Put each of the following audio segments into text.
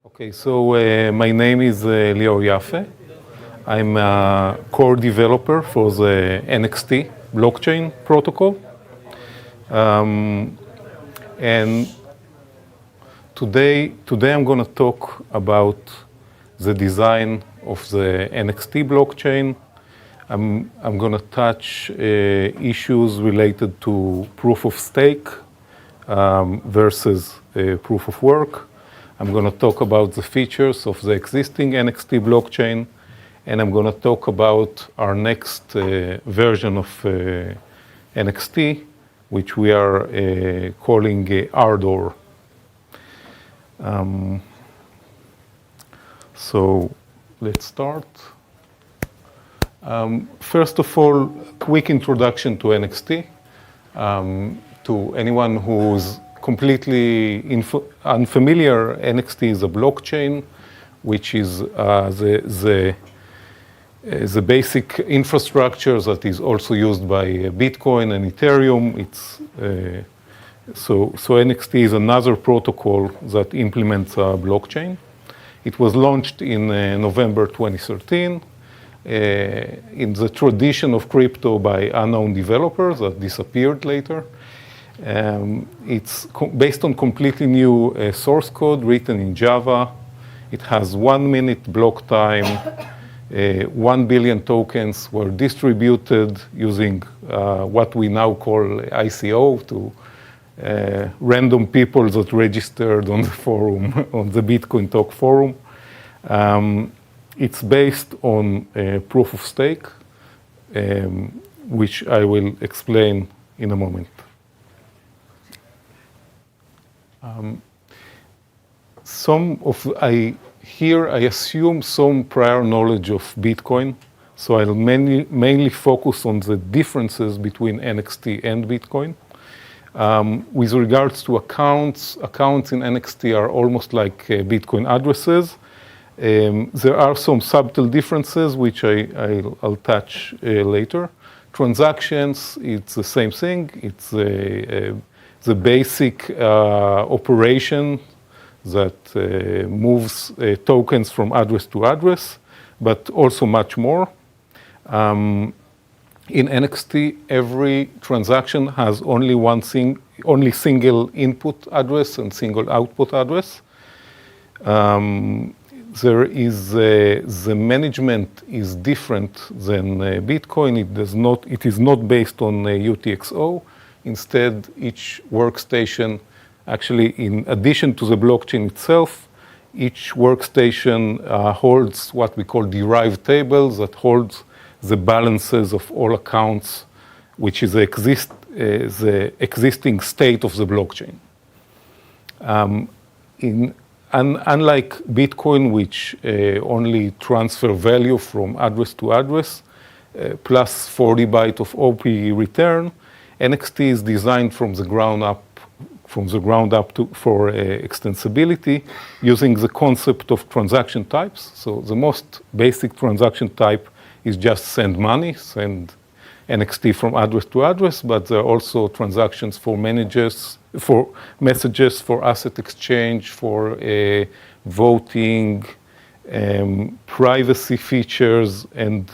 Okay, so my name is Lior Yaffe. I'm a core developer for the NXT blockchain protocol. And today I'm going to talk about the design of the NXT blockchain. I'm going to touch issues related to proof of stake versus proof of work. I'm going to talk about the features of the existing NXT blockchain, and I'm going to talk about our next version of NXT, which we are calling Ardor. So let's start. First of all, quick introduction to NXT. To anyone who's completely unfamiliar, NXT is a blockchain, which is the basic infrastructure that is also used by Bitcoin and Ethereum. So NXT is another protocol that implements a blockchain. It was launched in November 2013 in the tradition of crypto by unknown developers that disappeared later. It's based on completely new source code written in Java. It has 1 minute block time. 1 billion tokens were distributed using what we now call ICO to random people that registered on the forum, on the Bitcoin Talk forum. It's based on proof of stake, which I will explain in a moment. I assume some prior knowledge of Bitcoin, so I'll mainly focus on the differences between NXT and Bitcoin. With regards to accounts in NXT are almost like Bitcoin addresses. There are some subtle differences, which I'll touch later. Transactions, it's the same thing. It's the basic operation that moves tokens from address to address, but also much more. In NXT, every transaction has only single input address and single output address. There is the management is different than Bitcoin. It is not based on UTXO. Instead, each workstation, actually, in addition to the blockchain itself, each workstation holds what we call derived tables that holds the balances of all accounts, which is the existing state of the blockchain. Unlike Bitcoin, which only transfer value from address to address, plus 40 bytes of OP return, NXT is designed from the ground up for extensibility using the concept of transaction types. So the most basic transaction type is just send money, send NXT from address to address, but there are also transactions for messages, for asset exchange, for voting, privacy features, and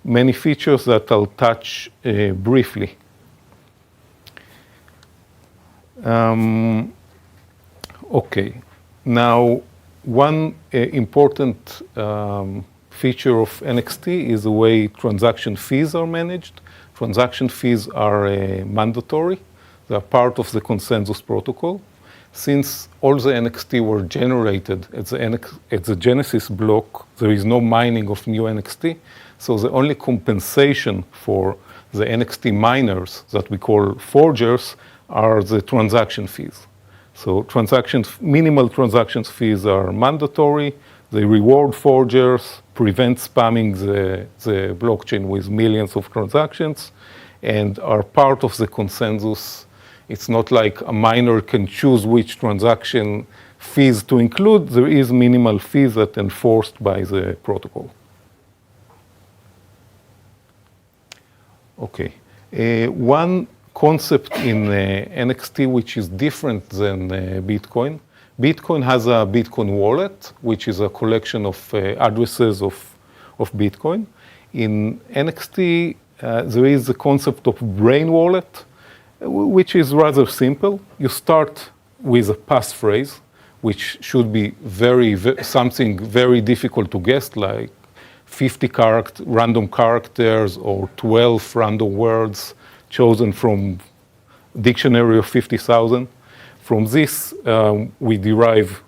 many features that I'll touch briefly. Okay, now one important feature of NXT is the way transaction fees are managed. Transaction fees are mandatory. They are part of the consensus protocol. Since all the NXT were generated at the Genesis block, there is no mining of new NXT. So the only compensation for the NXT miners that we call forgers are the transaction fees. So minimal transaction fees are mandatory. They reward forgers, prevent spamming the blockchain with millions of transactions, and are part of the consensus. It's not like a miner can choose which transaction fees to include. There is minimal fees that are enforced by the protocol. Okay. One concept in NXT which is different than Bitcoin. Bitcoin has a Bitcoin wallet, which is a collection of addresses of Bitcoin. In NXT, there is the concept of brain wallet, which is rather simple. You start with a passphrase, which should be something very difficult to guess, like 50 random characters or 12 random words chosen from dictionary of 50,000. From this, we derive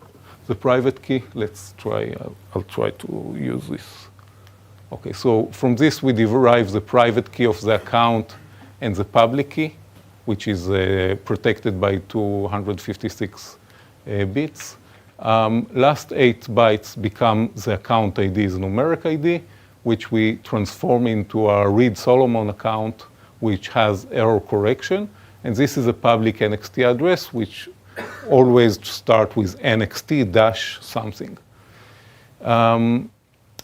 the private key. Let's try, I'll try to use this. Okay, so from this, we derive the private key of the account and the public key, which is protected by 256 bits. Last 8 bytes become the account ID, the numeric ID, which we transform into a Reed-Solomon account, which has error correction. And this is a public NXT address, which always start with NXT dash something.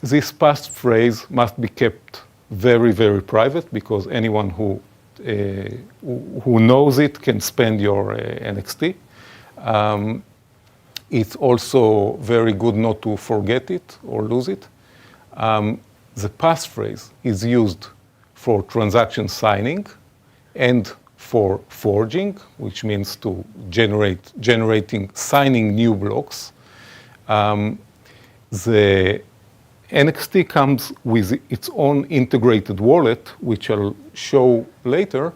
This passphrase must be kept very, very private, because anyone who knows it can spend your NXT. It's also very good not to forget it or lose it. The passphrase is used for transaction signing and for forging, which means to signing new blocks. The NXT comes with its own integrated wallet, which I'll show later.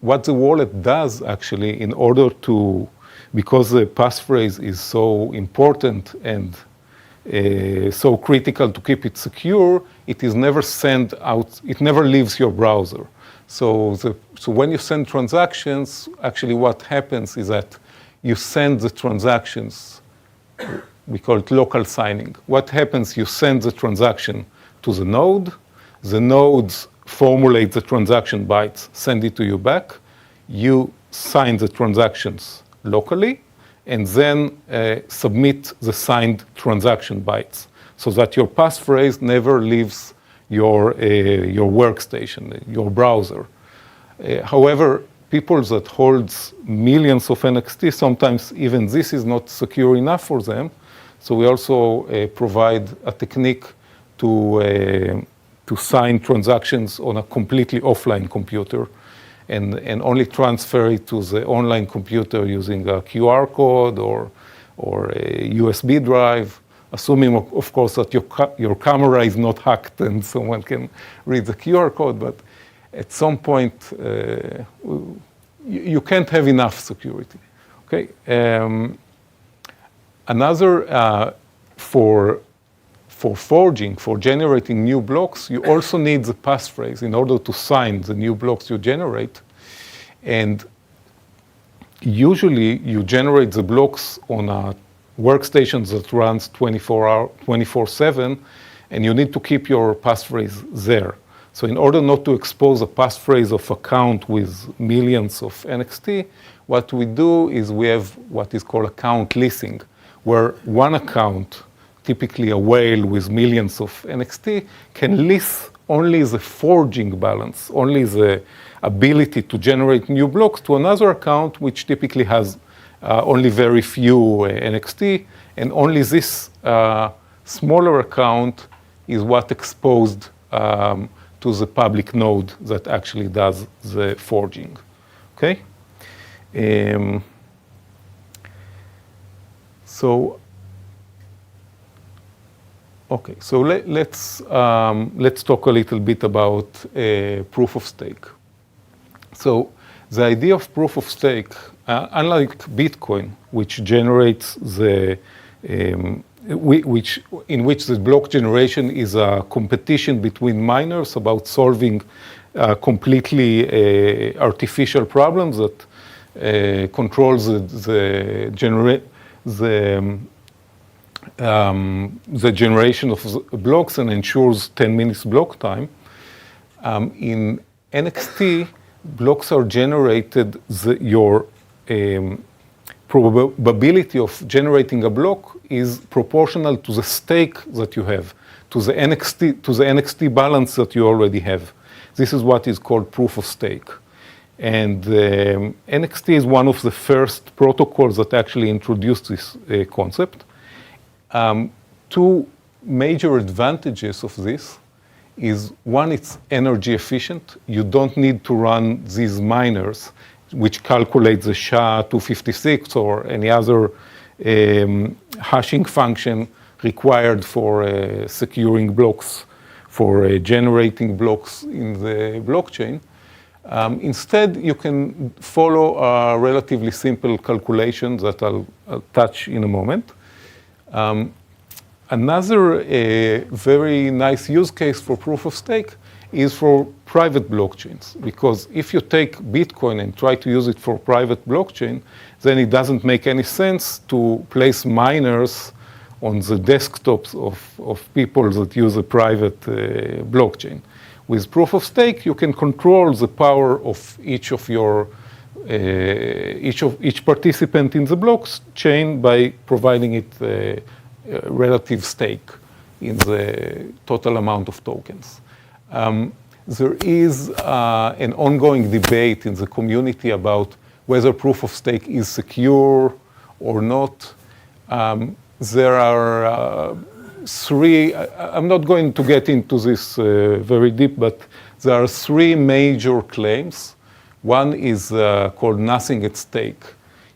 What the wallet does actually, in order to, because the passphrase is so important and so critical to keep it secure, it is never sent out, it never leaves your browser. So when you send transactions, actually what happens is that you send the transactions, we call it local signing. What happens, you send the transaction to the nodes formulate the transaction bytes, send it to you back, you sign the transactions locally, and then submit the signed transaction bytes, so that your passphrase never leaves your workstation, your browser. However, people that holds millions of NXT, sometimes even this is not secure enough for them. So we also provide a technique to sign transactions on a completely offline computer, and only transfer it to the online computer using a QR code or a USB drive, assuming, of course, that your camera is not hacked and someone can read the QR code. But at some point, you can't have enough security. Okay. Another, for forging, for generating new blocks, you also need the passphrase in order to sign the new blocks you generate. And usually you generate the blocks on a workstation that runs 24/7, and you need to keep your passphrase there. So in order not to expose a passphrase of account with millions of NXT, what we do is we have what is called account leasing, where one account, typically a whale with millions of NXT, can lease only the forging balance, only the ability to generate new blocks, to another account, which typically has only very few NXT, and only this smaller account is what exposed to the public node that actually does the forging. Okay? So let's talk a little bit about proof of stake. So the idea of proof of stake, unlike Bitcoin, which generates in which the block generation is a competition between miners about solving completely artificial problems that controls the generation of blocks and ensures 10 minutes block time. In NXT, blocks are generated, your probability of generating a block is proportional to the stake that you have, to the NXT balance that you already have. This is what is called proof of stake. And NXT is one of the first protocols that actually introduced this concept. Two major advantages of this is, one, it's energy efficient. You don't need to run these miners, which calculate the SHA-256 or any other hashing function required for securing blocks, for generating blocks in the blockchain. Instead, you can follow a relatively simple calculation that I'll touch in a moment. Another very nice use case for proof of stake is for private blockchains, because if you take Bitcoin and try to use it for private blockchain, then it doesn't make any sense to place miners on the desktops of people that use a private blockchain. With proof of stake, you can control the power of each participant in the blockchain by providing it a relative stake in the total amount of tokens. There is an ongoing debate in the community about whether proof of stake is secure or not. There are three, I'm not going to get into this very deep, but there are three major claims. One is called nothing at stake.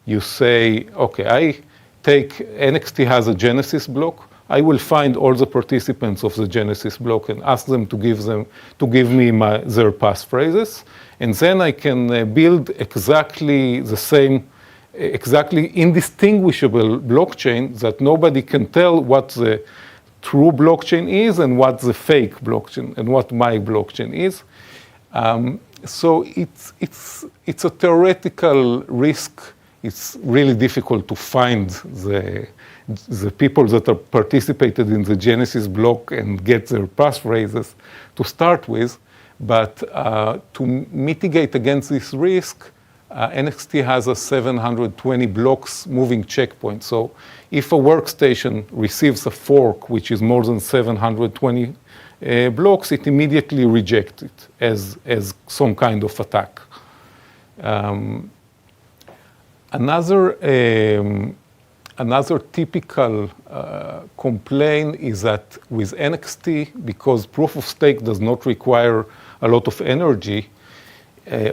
You say, okay, I take, NXT has a Genesis block. I will find all the participants of the Genesis block and ask them to give me their passphrases. And then I can build exactly the same, exactly indistinguishable blockchain that nobody can tell what the true blockchain is and what the fake blockchain and what my blockchain is. So it's a theoretical risk. It's really difficult to find the people that are participated in the Genesis block and get their passphrases to start with. But to mitigate against this risk, NXT has a 720 blocks moving checkpoint. So if a workstation receives a fork which is more than 720 blocks, it immediately rejects it as some kind of attack. Another typical complaint is that with NXT, because proof of stake does not require a lot of energy,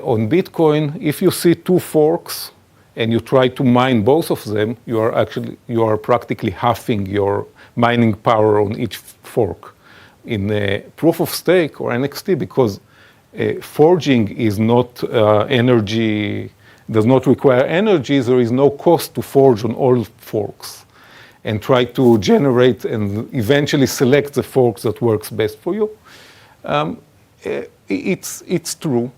on Bitcoin, if you see two forks and you try to mine both of them, you are practically halving your mining power on each fork. In proof of stake or NXT, because forging is not energy, does not require energy, there is no cost to forge on all forks and try to generate and eventually select the forks that works best for you. It's true.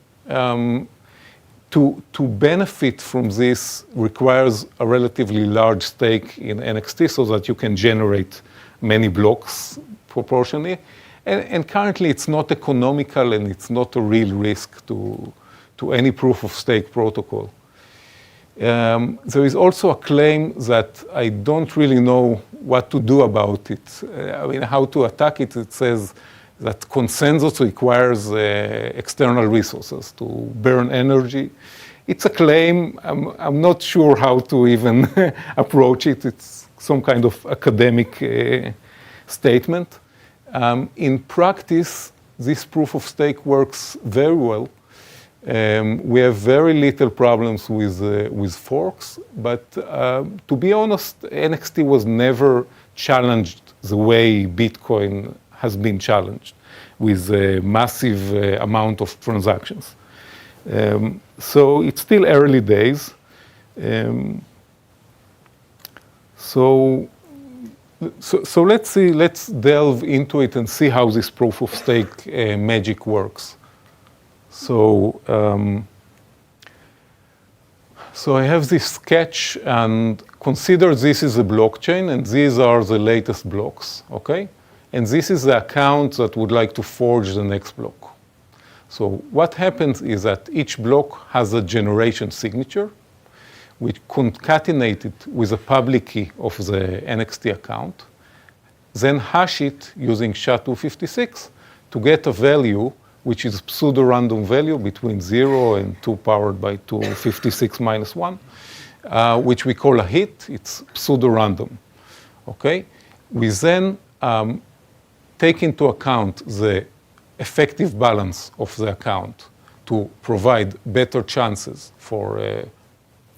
To benefit from this requires a relatively large stake in NXT so that you can generate many blocks proportionally. And currently it's not economical and it's not a real risk to any proof of stake protocol. There is also a claim that I don't really know what to do about it. I mean, how to attack it. It says that consensus requires external resources to burn energy. It's a claim. I'm not sure how to even approach it. It's some kind of academic statement. In practice, this proof of stake works very well. We have very little problems with forks, but to be honest, NXT was never challenged the way Bitcoin has been challenged, with a massive amount of transactions. So it's still early days. So let's delve into it and see how this proof of stake magic works. So I have this sketch, and consider this is a blockchain, and these are the latest blocks, okay? And this is the account that would like to forge the next block. So what happens is that each block has a generation signature, which concatenated with a public key of the NXT account, then hash it using SHA-256 to get a value which is pseudo-random value between 0 and 2 powered by 256 minus 1, which we call a hit. It's pseudo-random. Okay? We then take into account the effective balance of the account to provide better chances for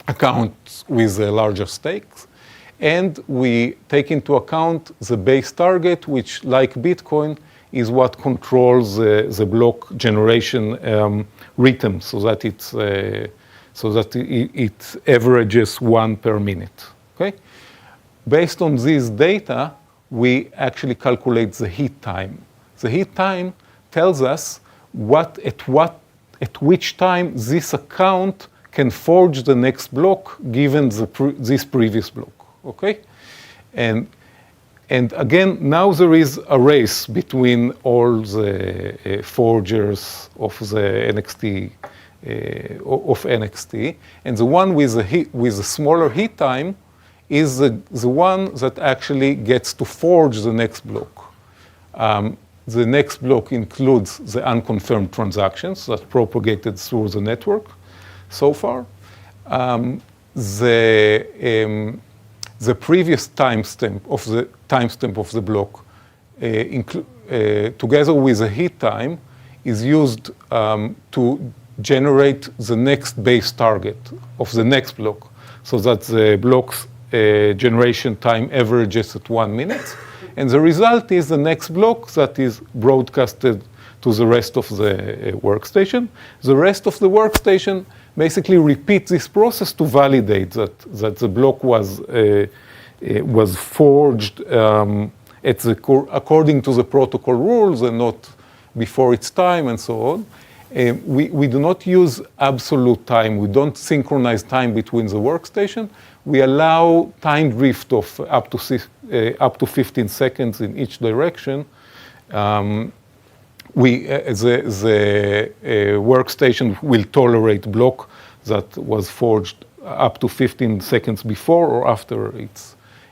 accounts with larger stakes. And we take into account the base target, which, like Bitcoin, is what controls the block generation rhythm, so that it averages 1 per minute. Okay? Based on this data, we actually calculate the heat time. The heat time tells us at which time this account can forge the next block given this previous block. Okay? And again, now there is a race between all the forgers of the NXT, and the one with a smaller heat time is the one that actually gets to forge the next block. The next block includes the unconfirmed transactions that propagated through the network so far. The previous timestamp of the block, together with the heat time, is used to generate the next base target of the next block, so that the block's generation time averages at 1 minute. And the result is the next block that is broadcasted to the rest of the workstation. The rest of the workstation basically repeats this process to validate that the block was forged according to the protocol rules and not before its time and so on. We do not use absolute time. We don't synchronize time between the workstation. We allow time drift of up to 15 seconds in each direction. The workstation will tolerate block that was forged up to 15 seconds before or after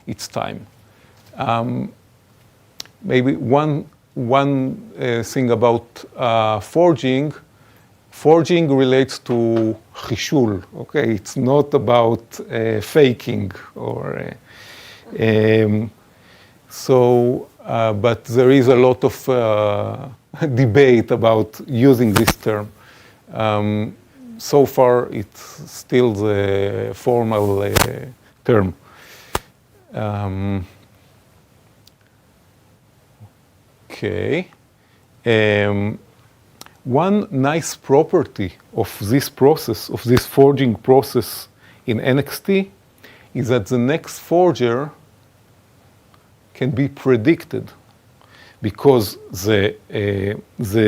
its time. Maybe one thing about forging. Forging relates to chishul. Okay, it's not about faking or but there is a lot of debate about using this term. So far, it's still the formal term. Okay. One nice property of this process, of this forging process in NXT, is that the next forger can be predicted because the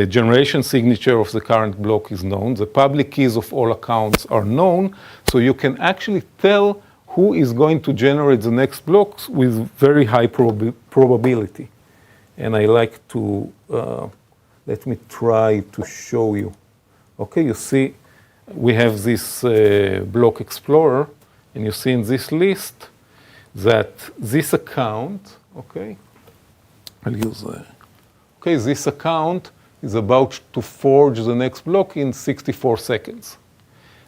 generation signature of the current block is known, the public keys of all accounts are known, so you can actually tell who is going to generate the next blocks with very high probability. And I like to, let me try to show you. Okay, you see, we have this block explorer, and you see in this list that this account, okay, I'll use okay, this account is about to forge the next block in 64 seconds.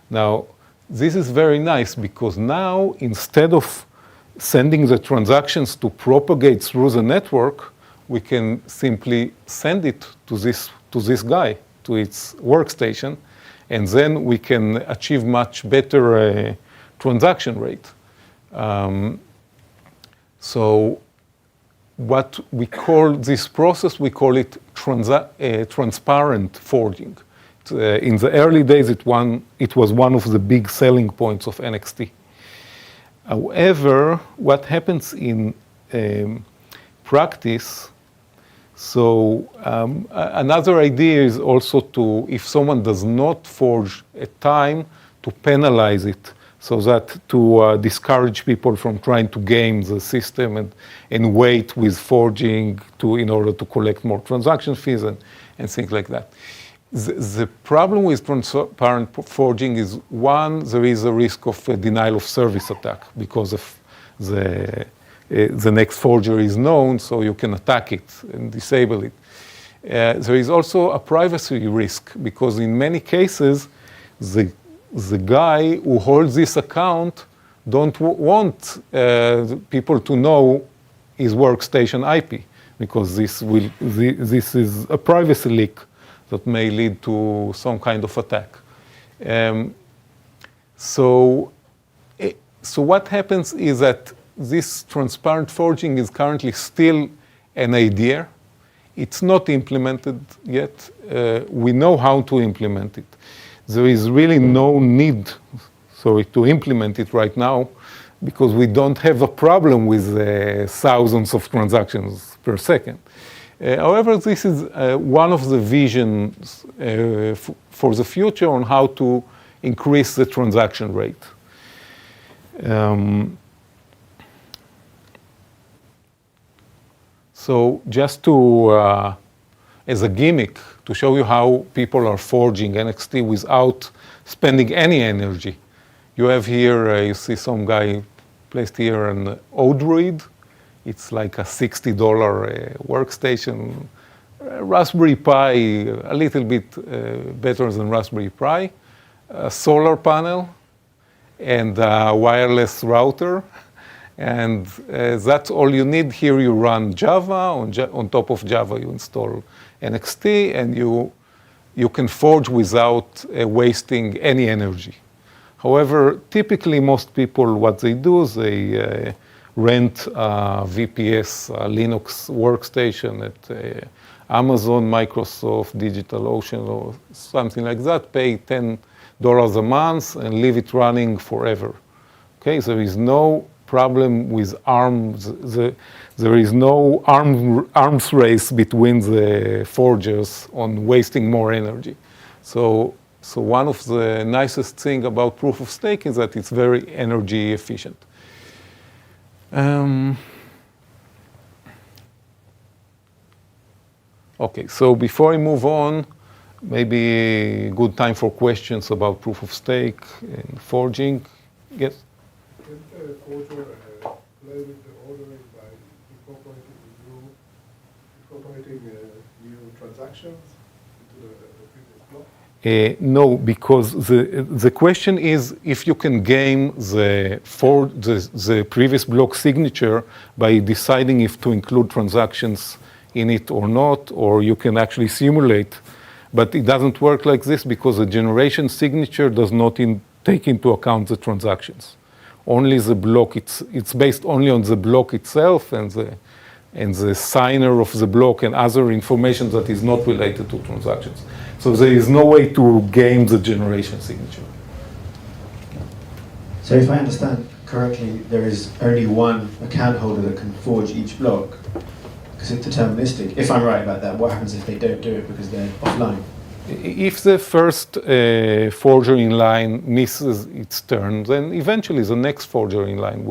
Now, this is very nice because now, instead of sending the transactions to propagate through the network, we can simply send it to this guy, to its workstation, and then we can achieve much better transaction rate. So what we call this process, we call it transparent forging. In the early days, it was one of the big selling points of NXT. However, what happens in practice, so another idea is also to, if someone does not forge at time, to penalize it, so that to discourage people from trying to game the system and wait with forging in order to collect more transaction fees and things like that. The problem with transparent forging is, one, there is a risk of a denial of service attack because of the next forger is known, so you can attack it and disable it. There is also a privacy risk, because in many cases, the guy who holds this account don't want people to know his workstation IP, because this is a privacy leak that may lead to some kind of attack. So what happens is that this transparent forging is currently still an idea. It's not implemented yet. We know how to implement it. There is really no need, to implement it right now, because we don't have a problem with thousands of transactions per second. However, this is one of the visions for the future on how to increase the transaction rate. So just to, as a gimmick, to show you how people are forging NXT without spending any energy. You have here, you see some guy placed here an Odroid. It's like a $60 workstation. Raspberry Pi, a little bit better than Raspberry Pi. A solar panel and a wireless router. And that's all you need. Here you run Java. On top of Java, you install NXT, and you can forge without wasting any energy. However, typically most people, what they do is they rent a VPS, a Linux workstation at Amazon, Microsoft, DigitalOcean, or something like that, pay $10 a month and leave it running forever. Okay, there is no problem with arms. There is no arms race between the forgers on wasting more energy. So one of the nicest things about proof of stake is that it's very energy efficient. Okay, so before I move on, maybe a good time for questions about proof of stake and forging. Yes? Can the forger play with the ordering by incorporating new transactions into the previous block? No, because the question is if you can game the previous block signature by deciding if to include transactions in it or not, or you can actually simulate. But it doesn't work like this because the generation signature does not take into account the transactions. Only the block, it's based only on the block itself and the signer of the block and other information that is not related to transactions. So there is no way to game the generation signature. So if I understand correctly, there is only one account holder that can forge each block, because it's deterministic. If I'm right about that, what happens if they don't do it because they're offline? If the first forger in line misses its turn, then eventually the next forger in line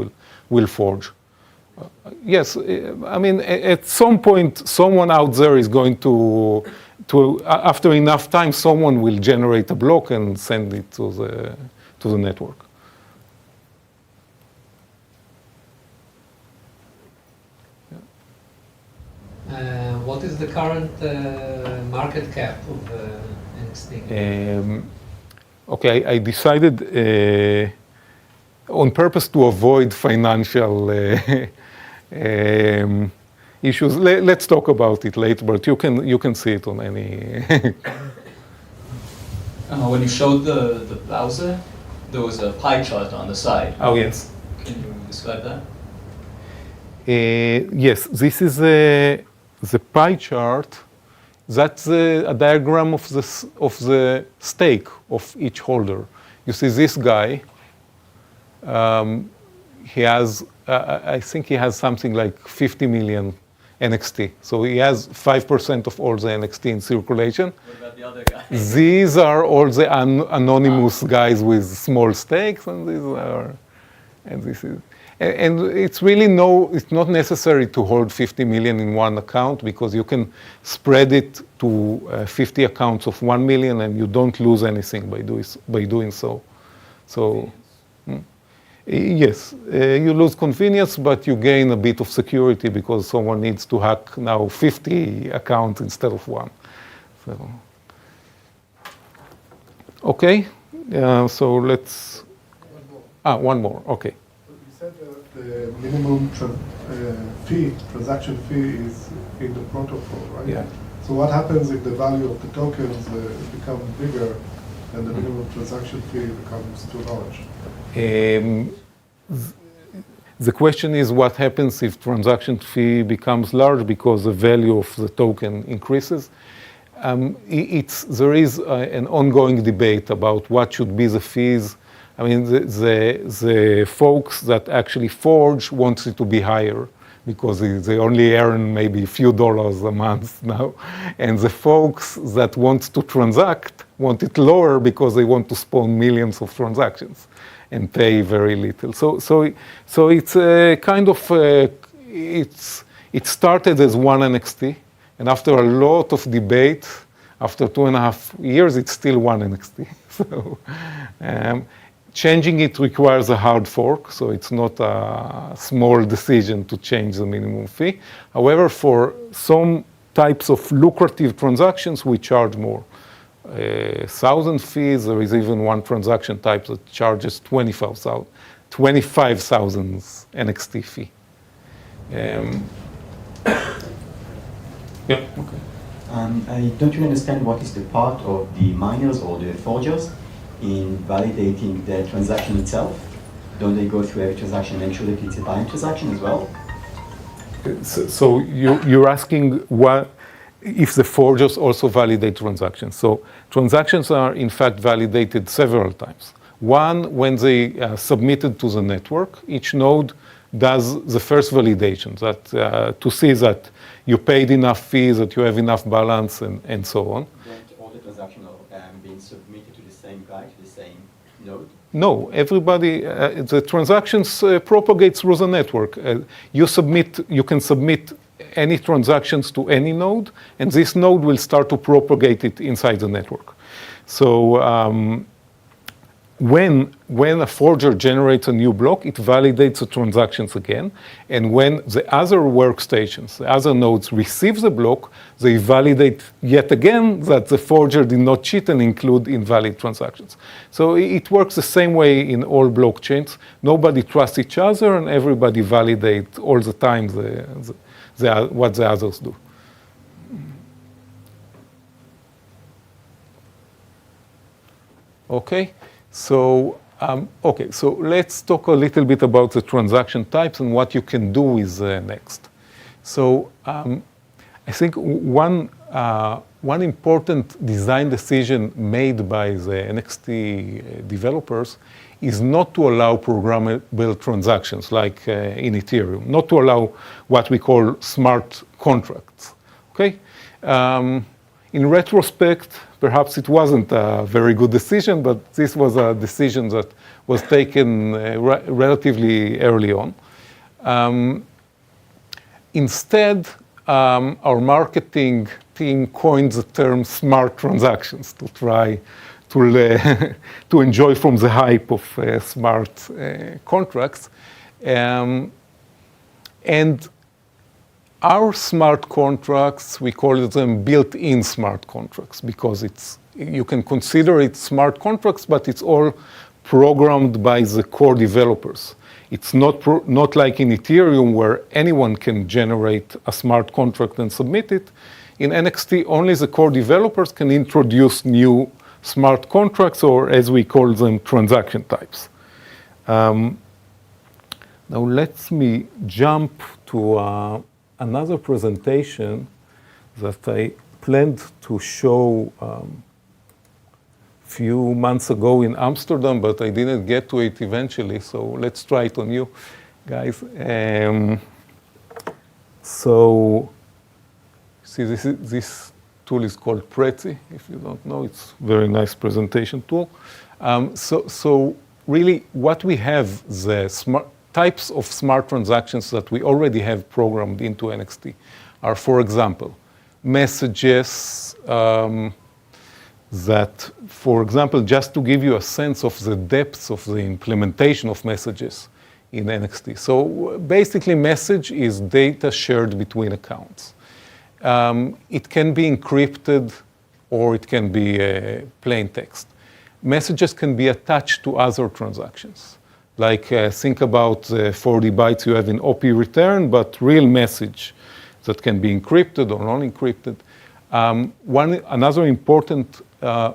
will forge. Yes, I mean, at some point, someone out there is going to after enough time, someone will generate a block and send it to the network. What is the current market cap of NXT? Okay, I decided on purpose to avoid financial issues. Let's talk about it later, but you can see it on any. When you showed the browser, there was a pie chart on the side. Oh yes. Can you describe that? Yes, this is the pie chart. That's a diagram of the stake of each holder. You see this guy. He has, I think he has something like 50 million NXT. So he has 5% of all the NXT in circulation. What about the other guys? These are all the anonymous guys with small stakes, and these are, and this is, and it's really it's not necessary to hold 50 million in one account, because you can spread it to 50 accounts of 1 million, and you don't lose anything by doing so. So. Yes, you lose convenience, but you gain a bit of security because someone needs to hack now 50 accounts instead of one. So, okay, so let's. One more. Okay. You said that the minimum transaction fee is in the protocol, right? Yeah. So what happens if the value of the tokens become bigger and the minimum transaction fee becomes too large? The question is what happens if transaction fee becomes large because the value of the token increases. There is an ongoing debate about what should be the fees. I mean, the folks that actually forge want it to be higher because they only earn maybe a few dollars a month now. And the folks that want to transact want it lower because they want to spawn millions of transactions and pay very little. So it's a kind of, it started as one NXT, and after a lot of debate, after 2.5 years, it's still one NXT. So changing it requires a hard fork, so it's not a small decision to change the minimum fee. However, for some types of lucrative transactions, we charge more. 1,000 fees, there is even one transaction type that charges 25,000 NXT fee. Yeah, okay. I don't really understand what is the part of the miners or the forgers in validating the transaction itself. Don't they go through every transaction and make sure that it's a buying transaction as well? So you're asking what if the forgers also validate transactions. So transactions are in fact validated several times. One, when they submitted to the network, each node does the first validation that to see that you paid enough fees, that you have enough balance, and so on. Don't all the transactions are being submitted to the same guy, to the same node? No, everybody, the transactions propagate through the network. You can submit any transactions to any node, and this node will start to propagate it inside the network. So when a forger generates a new block, it validates the transactions again. And when the other workstations, the other nodes receive the block, they validate yet again that the forger did not cheat and include invalid transactions. So it works the same way in all blockchains. Nobody trusts each other, and everybody validates all the time what the others do. Okay. So, so let's talk a little bit about the transaction types and what you can do with Next. So I think one important design decision made by the NXT developers is not to allow programmable transactions like in Ethereum, not to allow what we call smart contracts. Okay. In retrospect, perhaps it wasn't a very good decision, but this was a decision that was taken relatively early on. Instead, our marketing team coined the term smart transactions to try to enjoy from the hype of smart contracts. And our smart contracts, we call them built-in smart contracts because you can consider it smart contracts, but it's all programmed by the core developers. It's not like in Ethereum where anyone can generate a smart contract and submit it. In NXT, only the core developers can introduce new smart contracts, or as we call them, transaction types. Now let me jump to another presentation that I planned to show a few months ago in Amsterdam, but I didn't get to it eventually, so let's try it on you guys. So see, this tool is called Prezi. If you don't know, it's a very nice presentation tool. So really what we have, the types of smart transactions that we already have programmed into NXT are, for example, messages, that, for example, just to give you a sense of the depths of the implementation of messages in NXT. So basically, message is data shared between accounts. It can be encrypted or it can be plain text. Messages can be attached to other transactions. Like think about the 40 bytes you have in OP return, but real message that can be encrypted or non-encrypted. Another important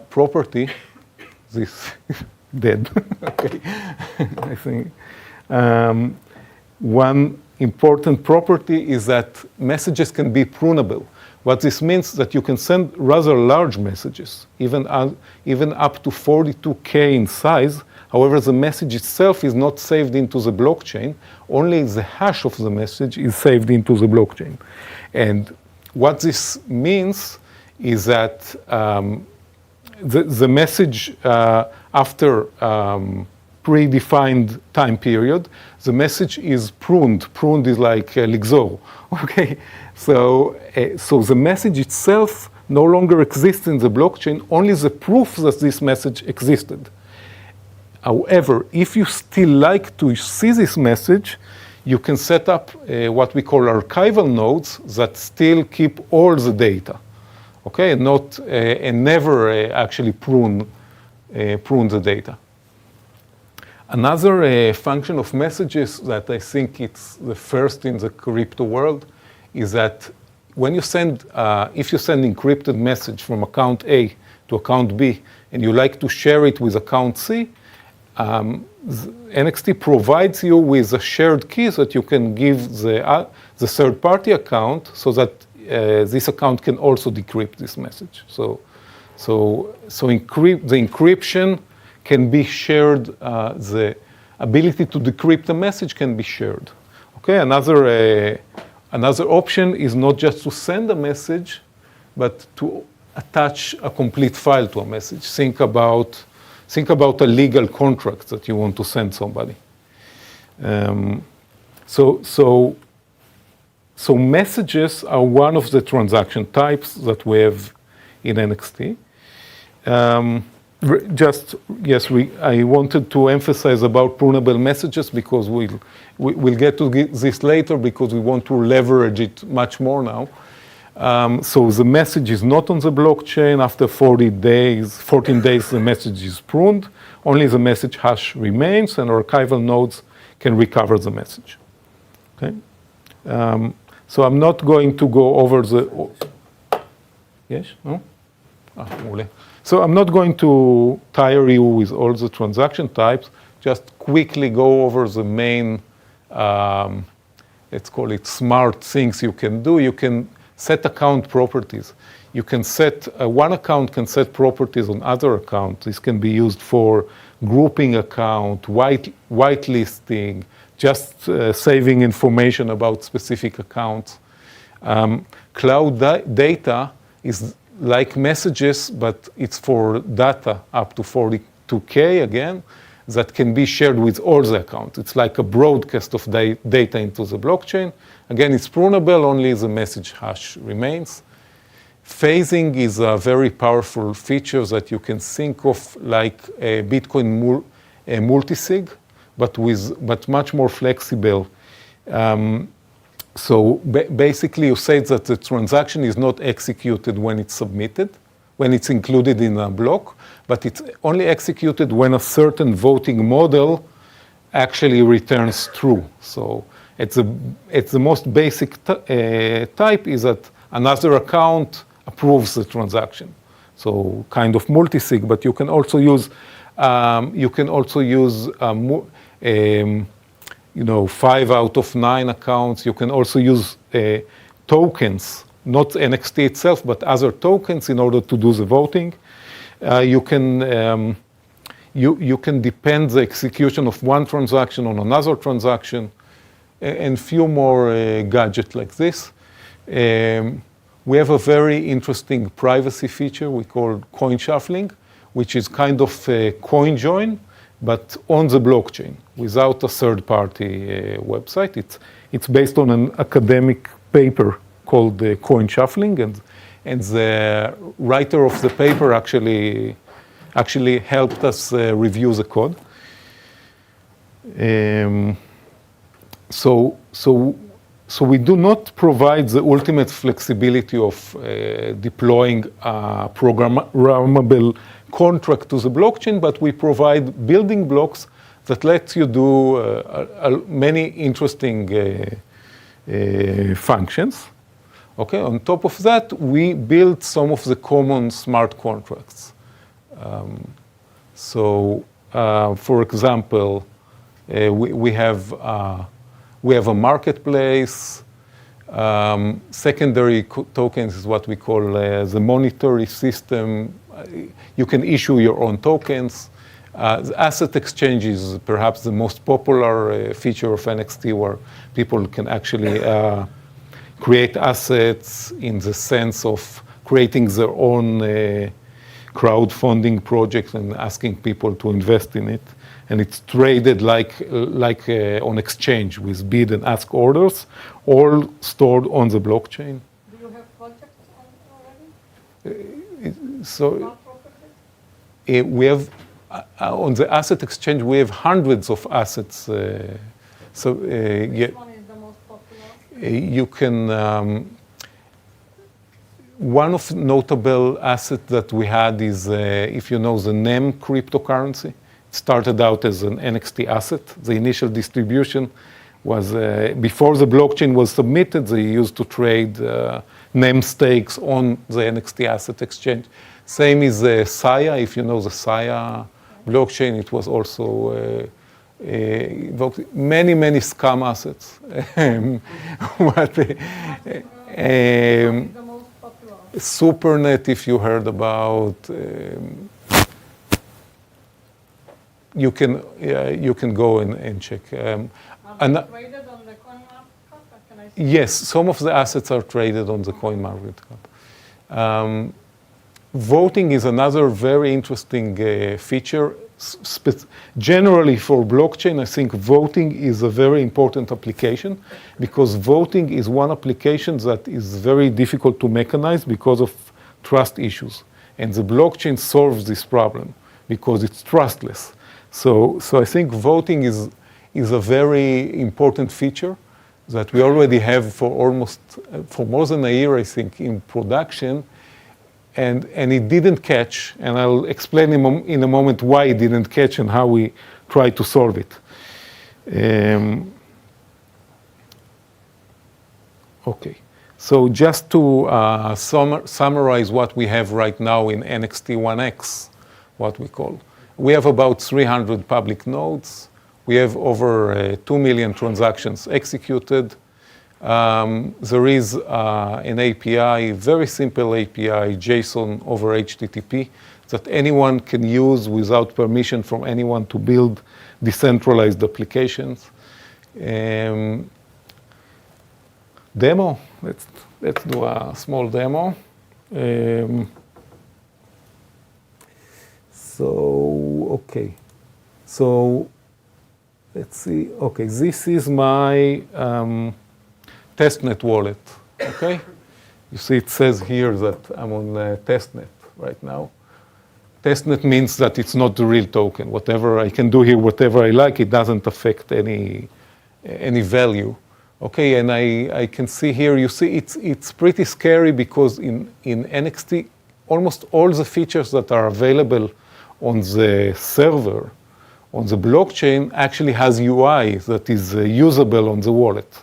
property, this dead, okay, I think. One important property is that messages can be prunable. What this means that you can send rather large messages, even up to 42K in size. However, the message itself is not saved into the blockchain. Only the hash of the message is saved into the blockchain. And what this means is that the message after predefined time period, the message is pruned. Pruned is like ligzor, okay? So the message itself no longer exists in the blockchain, only the proof that this message existed. However, if you still like to see this message, you can set up what we call archival nodes that still keep all the data, okay, and never actually prune the data. Another function of messages that I think it's the first in the crypto world is that when you send, if you send encrypted message from account A to account B, and you like to share it with account C, NXT provides you with a shared key that you can give the third-party account so that this account can also decrypt this message. So the encryption can be shared. The ability to decrypt a message can be shared. Okay, another option is not just to send a message, but to attach a complete file to a message. Think about a legal contract that you want to send somebody. So messages are one of the transaction types that we have in NXT. I wanted to emphasize about prunable messages because we'll get to this later because we want to leverage it much more now. So the message is not on the blockchain. After 14 days, the message is pruned. Only the message hash remains, and archival nodes can recover the message. Okay. So I'm not going to go over the. Yes. No. So I'm not going to tire you with all the transaction types. Just quickly go over the main. Let's call it smart things you can do. You can set account properties. You can set, one account can set properties on other accounts. This can be used for grouping account, whitelisting, just saving information about specific accounts. Cloud data is like messages, but it's for data up to 42K again, that can be shared with all the accounts. It's like a broadcast of data into the blockchain. Again, it's prunable, only the message hash remains. Phasing is a very powerful feature that you can think of like a Bitcoin multisig, but much more flexible. So basically, you say that the transaction is not executed when it's submitted, when it's included in a block, but it's only executed when a certain voting model actually returns true. So it's the most basic type is that another account approves the transaction. So kind of multisig, but you can also use 5 out of 9 accounts. You can also use tokens, not NXT itself, but other tokens in order to do the voting. You can depend the execution of one transaction on another transaction, and few more gadgets like this. We have a very interesting privacy feature we call coin shuffling, which is kind of a coin join, but on the blockchain without a third-party website. It's based on an academic paper called coin shuffling, And the writer of the paper actually helped us review the code. So we do not provide the ultimate flexibility of deploying a programmable contract to the blockchain, but we provide building blocks that lets you do many interesting functions. Okay. On top of that, we build some of the common smart contracts. For example, we have a marketplace. Secondary tokens is what we call the monetary system. You can issue your own tokens. The asset exchange is perhaps the most popular feature of NXT, where people can actually create assets in the sense of creating their own crowdfunding project and asking people to invest in it. And it's traded like on exchange with bid and ask orders, all stored on the blockchain. Do you have projects already? So we have on the asset exchange we have hundreds of assets. Which one is the most popular? You can. One of notable assets that we had is, if you know, the NEM cryptocurrency. It started out as an NXT asset. The initial distribution was, before the blockchain was submitted, they used to trade NEM stakes on the NXT asset exchange. Same is Saya. If you know the Saya blockchain, it was also many scam assets. Supernet, if you heard about, you can go and check. Are they traded on the CoinMarketCap? Can I see? Yes, some of the assets are traded on the CoinMarketCap. Voting is another very interesting feature. Generally for blockchain, I think voting is a very important application, because voting is one application that is very difficult to mechanize because of trust issues. And the blockchain solves this problem because it's trustless. So I think voting is a very important feature that we already have for more than a year, I think, in production. And it didn't catch, and I'll explain in a moment why it didn't catch and how we try to solve it. Okay, so just to summarize what we have right now in NXT 1X, what we call. We have about 300 public nodes. We have over 2 million transactions executed. There is an API, very simple API, JSON over HTTP, that anyone can use without permission from anyone to build decentralized applications. Demo, let's do a small demo. Okay. So let's see. Okay, this is my testnet wallet, okay? You see it says here that I'm on testnet right now. Testnet means that it's not the real token. Whatever I can do here, whatever I like, it doesn't affect any value. Okay, and I can see here, you see it's pretty scary because in NXT, almost all the features that are available on the server, on the blockchain, actually has UI that is usable on the wallet.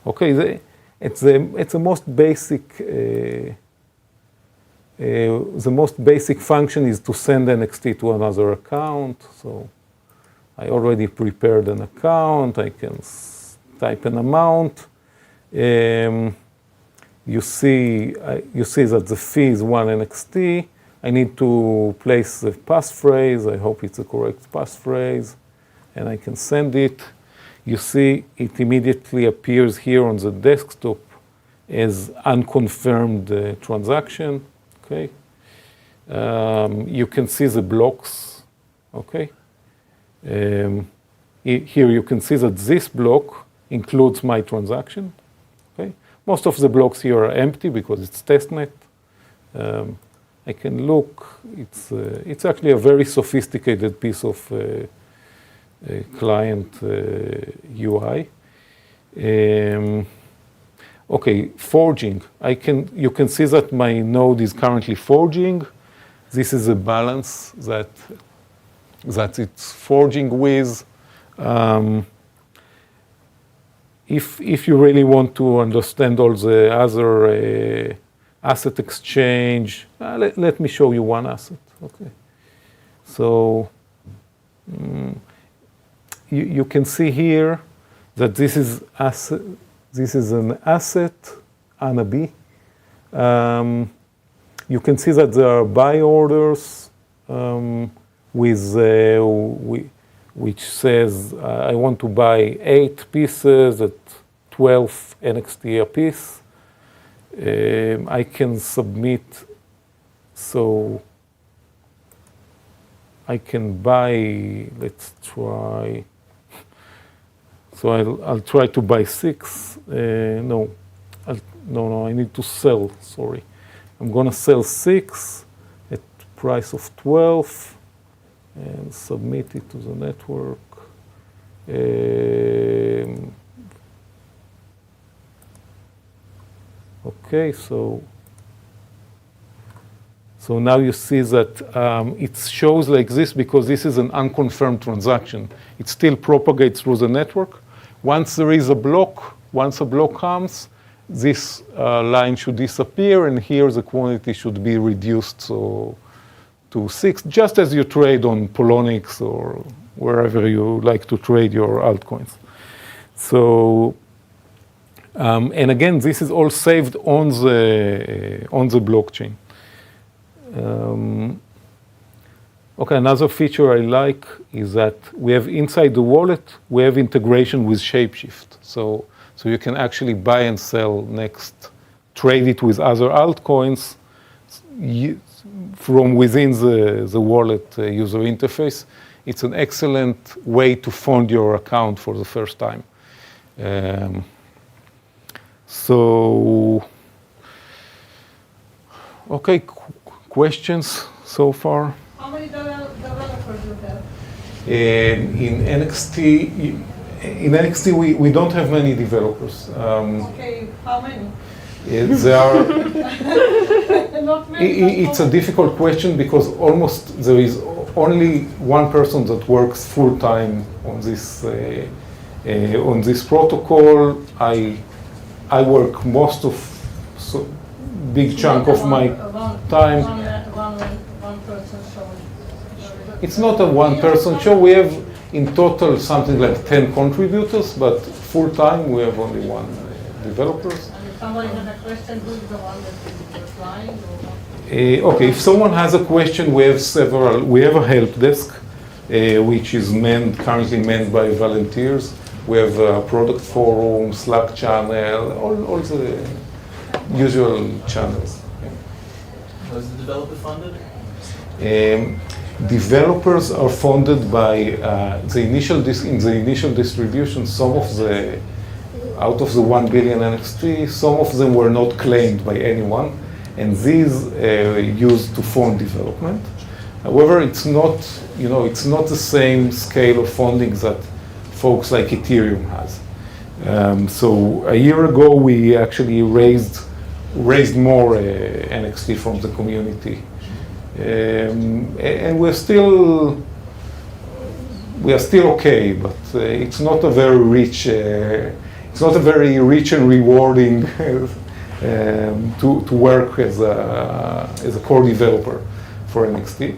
Okay, it's the most basic. The most basic function is to send NXT to another account. So I already prepared an account. I can type an amount. You see that the fee is 1 NXT. I need to place the passphrase. I hope it's the correct passphrase, and I can send it. You see it immediately appears here on the desktop as unconfirmed transaction. Okay. You can see the blocks. Okay. Here you can see that this block includes my transaction. Okay. Most of the blocks here are empty because it's testnet. I can look. It's actually a very sophisticated piece of client UI. Okay, forging. You can see that my node is currently forging. This is a balance that it's forging with. If you really want to understand all the other asset exchange, let me show you one asset. Okay, so you can see here that this is an asset, Anna B. You can see that there are buy orders which says I want to buy 8 pieces at 12 NXT a piece. I can submit, so I can buy, let's try, so I'll try to buy 6, no, I need to sell, sorry. I'm gonna sell 6 at price of 12 and submit it to the network. Okay, so now you see that it shows like this because this is an unconfirmed transaction. It still propagates through the network. Once there is a block, once a block comes, this line should disappear, and here the quantity should be reduced to 6, just as you trade on Polonix or wherever you like to trade your altcoins. So, and again, this is all saved on the blockchain. Okay, another feature I like is that we have inside the wallet, we have integration with Shapeshift. So you can actually buy and sell next, trade it with other altcoins from within the wallet user interface. It's an excellent way to fund your account for the first time. So, okay, questions so far? How many developers do you have? In NXT, we don't have many developers. Okay, how many? There are. Not many. It's a difficult question because almost there is only one person that works full time on this protocol. I work most of big chunk of my time. One person show. It's not a one-person show. We have in total something like 10 contributors, but full time we have only 1 developer. And if somebody has a question, who is the one that is replying? Okay, if someone has a question, we have a help desk, which is currently manned by volunteers. We have a product forum, Slack channel, all the usual channels. Was the developer funded? Developers are funded by in the initial distribution. Out of the 1 billion NXT, some of them were not claimed by anyone, and these used to fund development. However, it's not the same scale of funding that folks like Ethereum has. So a year ago, we actually raised more NXT from the community, and we are still okay, but it's not a very rich. It's not a very rich and rewarding to work as a core developer for NXT.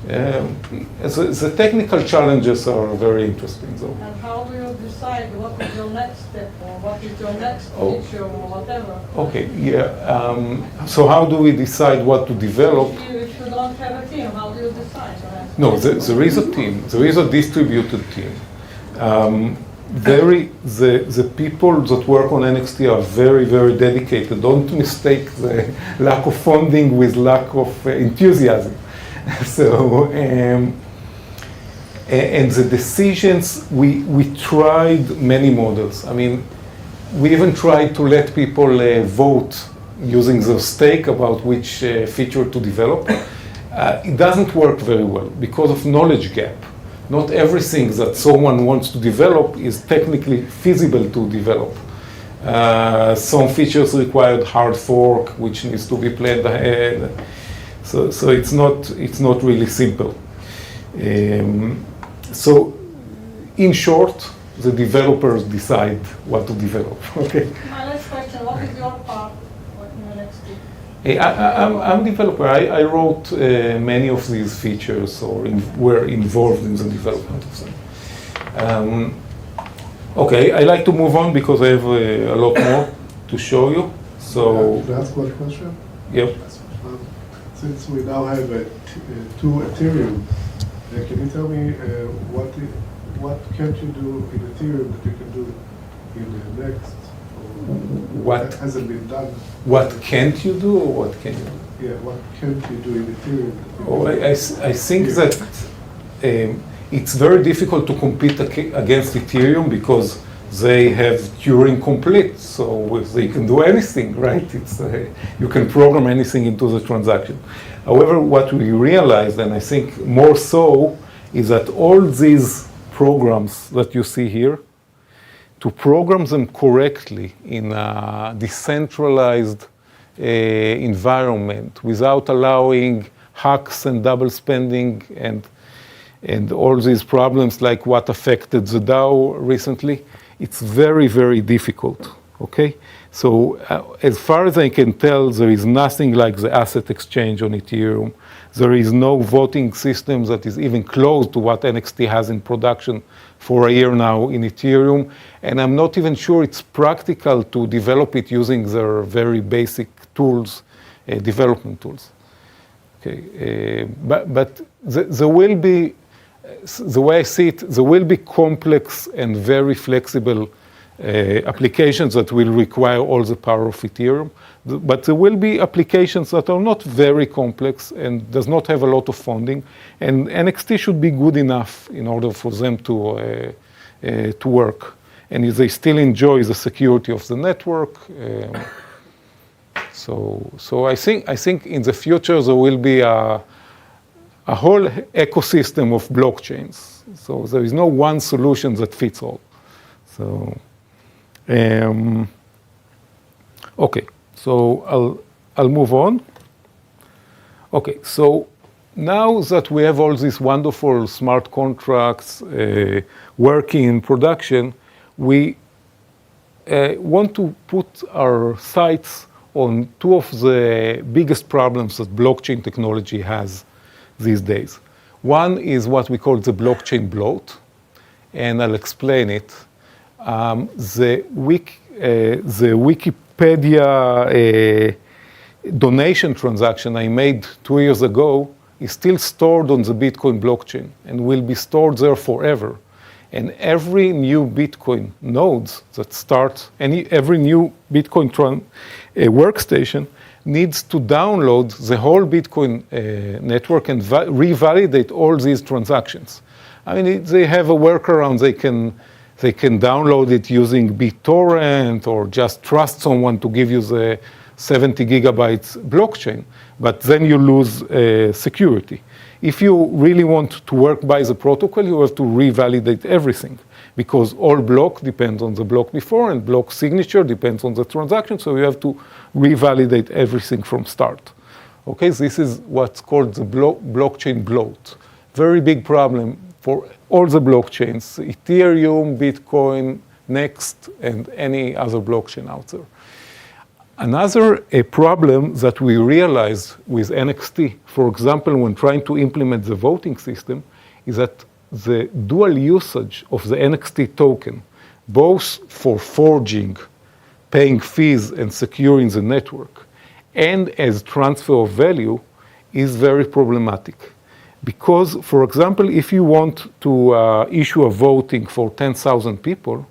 The technical challenges are very interesting, though. And how do you decide what is your next step, or what is your next feature, or whatever? Okay, yeah. So how do we decide what to develop? If you don't have a team, how do you decide? No, there is a team. There is a distributed team. The people that work on NXT are very, very dedicated. Don't mistake the lack of funding with lack of enthusiasm. So, and the decisions, we tried many models. I mean, we even tried to let people vote using the stake about which feature to develop. It doesn't work very well because of knowledge gap. Not everything that someone wants to develop is technically feasible to develop. Some features required hard fork, which needs to be planned ahead. So it's not really simple. So in short, the developers decide what to develop. Okay. My last question, what is your part in NXT? I'm a developer. I wrote many of these features or were involved in the development of them. Okay, I like to move on because I have a lot more to show you. So, Can I ask one question? Yep. Since we now have two Ethereum, can you tell me what can't you do in Ethereum that you can do in the Next? What that hasn't been done? What can't you do, or what can you do? Yeah, what can't you do in Ethereum? Oh, I think that it's very difficult to compete against Ethereum because they have Turing complete, so they can do anything, right? You can program anything into the transaction. However, what we realized, and I think more so, is that all these programs that you see here, to program them correctly in a decentralized environment without allowing hacks and double spending and all these problems like what affected the DAO recently, it's very, very difficult, okay? So as far as I can tell, there is nothing like the asset exchange on Ethereum. There is no voting system that is even close to what NXT has in production for a year now in Ethereum. And I'm not even sure it's practical to develop it using their very basic tools, development tools. Okay, but there will be, the way I see it, there will be complex and very flexible applications that will require all the power of Ethereum. But there will be applications that are not very complex and does not have a lot of funding. And NXT should be good enough in order for them to work. And they still enjoy the security of the network. So I think in the future there will be a whole ecosystem of blockchains. So there is no one solution that fits all. So, okay, so I'll move on. Okay, so now that we have all these wonderful smart contracts working in production, we want to put our sights on two of the biggest problems that blockchain technology has these days. One is what we call the blockchain bloat, and I'll explain it. The Wikipedia donation transaction I made 2 years ago is still stored on the Bitcoin blockchain and will be stored there forever. And every new Bitcoin nodes that start, every new Bitcoin workstation needs to download the whole Bitcoin network and revalidate all these transactions. I mean, they have a workaround. They can download it using BitTorrent or just trust someone to give you the 70 gigabytes blockchain, but then you lose security. If you really want to work by the protocol, you have to revalidate everything because all block depends on the block before and block signature depends on the transaction, so you have to revalidate everything from start. Okay, this is what's called the blockchain bloat. Very big problem for all the blockchains, Ethereum, Bitcoin, Next, and any other blockchain out there. Another problem that we realized with NXT, for example, when trying to implement the voting system, is that the dual usage of the NXT token, both for forging, paying fees, and securing the network, and as transfer of value, is very problematic. Because, for example, if you want to issue a voting for 10,000 people,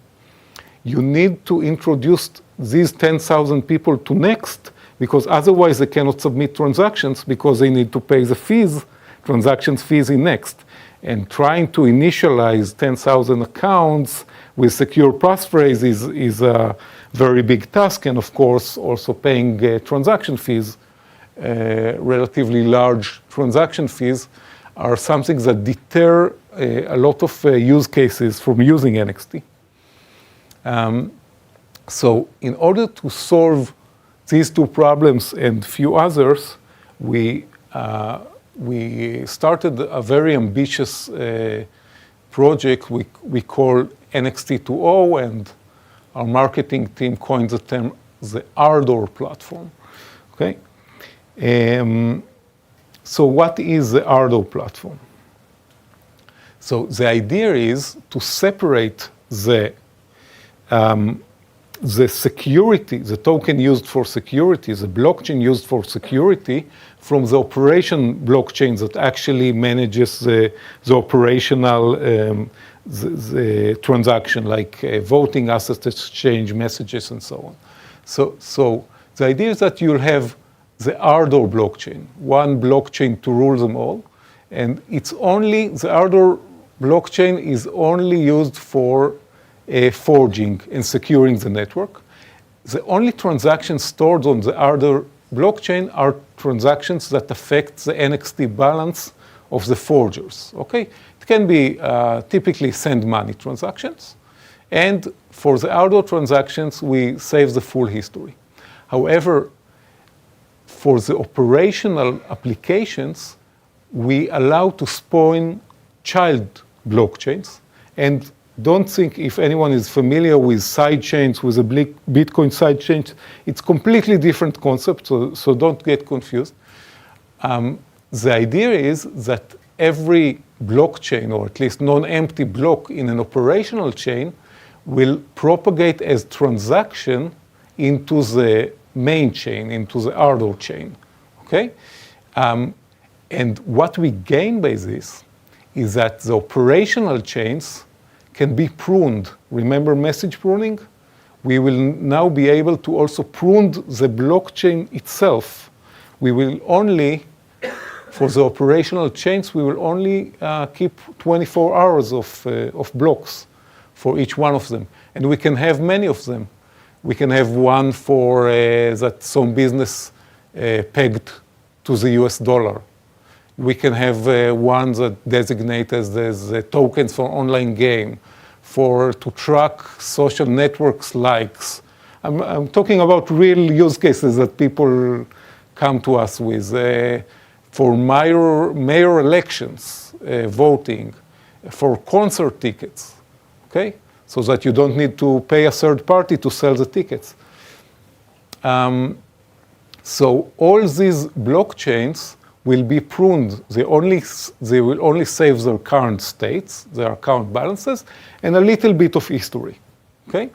you need to introduce these 10,000 people to Next, because otherwise they cannot submit transactions because they need to pay the fees, transactions fees in Next. And trying to initialize 10,000 accounts with secure passphrase is a very big task, and of course also paying transaction fees, relatively large transaction fees, are something that deter a lot of use cases from using NXT. So in order to solve these two problems and few others, we started a very ambitious project we call NXT 2.0, and our marketing team coined the term the Ardor platform. Okay. So what is the Ardor platform? So the idea is to separate the security, the token used for security, the blockchain used for security, from the operation blockchain that actually manages the operational the transaction, like voting, asset exchange, messages, and so on. So the idea is that you'll have the Ardor blockchain, one blockchain to rule them all, and it's only, the Ardor blockchain is only used for forging and securing the network. The only transactions stored on the Ardor blockchain are transactions that affect the NXT balance of the forgers. Okay, it can be typically send money transactions, and for the Ardor transactions we save the full history. However, for the operational applications, we allow to spawn child blockchains. And don't think, if anyone is familiar with sidechains, with a Bitcoin sidechain, it's completely different concept, so don't get confused. The idea is that every blockchain, or at least non-empty block in an operational chain, will propagate as transaction into the main chain, into the Ardor chain. Okay? And what we gain by this is that the operational chains can be pruned. Remember message pruning? We will now be able to also prune the blockchain itself. We will only, for the operational chains, we will only keep 24 hours of blocks for each one of them. And we can have many of them. We can have one for that some business pegged to the US dollar. We can have one that designates as tokens for online game, to track social networks likes. I'm talking about real use cases that people come to us with. For mayor elections, voting, for concert tickets, okay? So that you don't need to pay a third party to sell the tickets. So all these blockchains will be pruned. They will only save their current states, their account balances, and a little bit of history. Okay?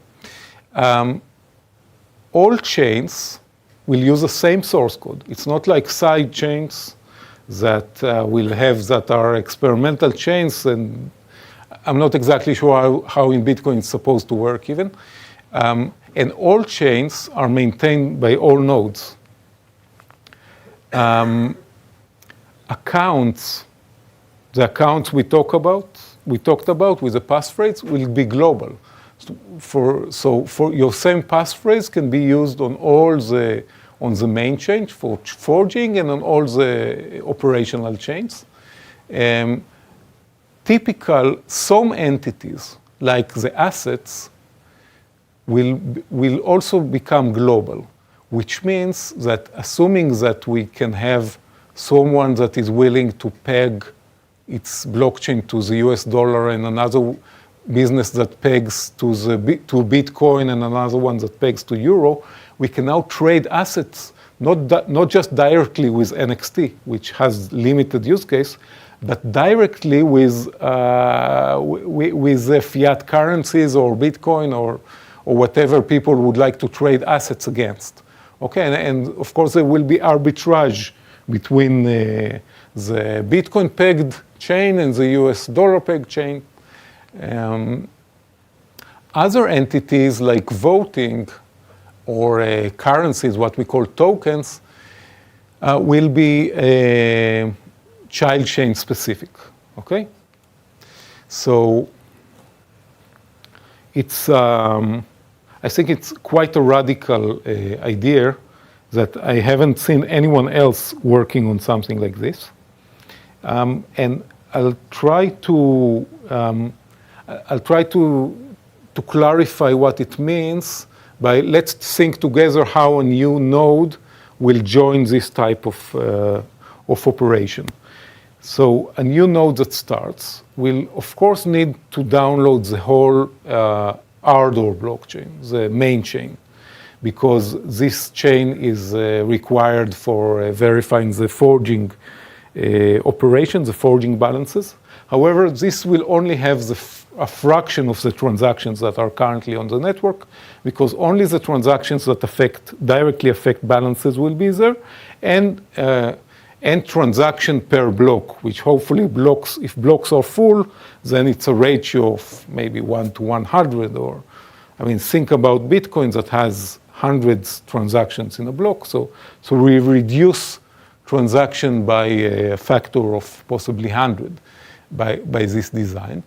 All chains will use the same source code. It's not like side chains that that are experimental chains, and I'm not exactly sure how in Bitcoin it's supposed to work even. And all chains are maintained by all nodes. Accounts, the accounts we talked about with the passphrase will be global. So for your same passphrase can be used on the main chain for forging and on all the operational chains. Some entities, like the assets, will also become global, which means that assuming that we can have someone that is willing to peg its blockchain to the US dollar, and another business that pegs to Bitcoin, and another one that pegs to Euro, we can now trade assets, not just directly with NXT, which has limited use case, but directly with fiat currencies or Bitcoin or whatever people would like to trade assets against. Okay, and of course there will be arbitrage between the Bitcoin pegged chain and the US dollar pegged chain. Other entities like voting or currencies, what we call tokens, will be child chain specific. Okay, so it's I I think it's quite a radical idea that I haven't seen anyone else working on something like this. And I'll try to clarify what it means by let's think together how a new node will join this type of operation. So a new node that starts will, of course, need to download the whole Ardor blockchain, the main chain, because this chain is required for verifying the forging operations, the forging balances. However, this will only have a fraction of the transactions that are currently on the network, because only the transactions that directly affect balances will be there, and transaction per block, which hopefully blocks, if blocks are full, then it's a ratio of maybe 1 to 100, or, I mean, think about Bitcoin that has hundreds transactions in a block. So we reduce transaction by a factor of possibly 100 by this design.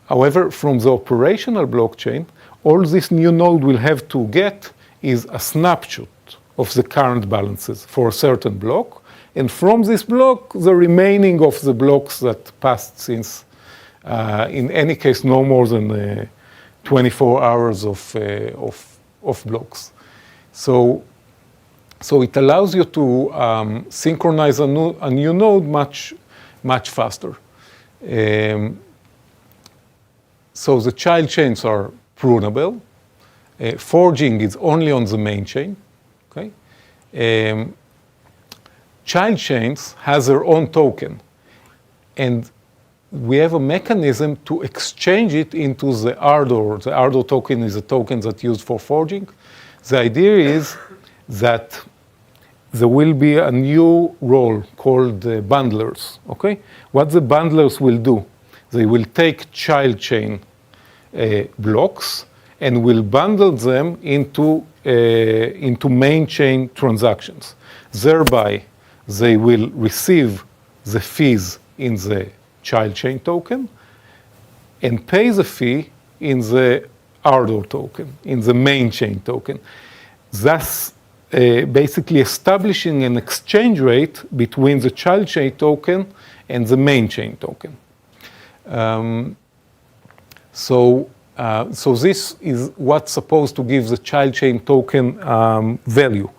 However, from the operational blockchain, all this new node will have to get is a snapshot of the current balances for a certain block. And from this block, the remaining of the blocks that passed since, in any case, no more than 24 hours of blocks. So it allows you to synchronize a new node much faster. So the child chains are prunable. Forging is only on the main chain. Okay. Child chains has their own token, and we have a mechanism to exchange it into the Ardor. The Ardor token is a token that's used for forging. The idea is that there will be a new role called bundlers. Okay, what the bundlers will do, they will take child chain blocks and will bundle them into main chain transactions. Thereby, they will receive the fees in the child chain token and pay the fee in the Ardor token, in the main chain token, thus basically establishing an exchange rate between the child chain token and the main chain token. So this is what's supposed to give the child chain token value.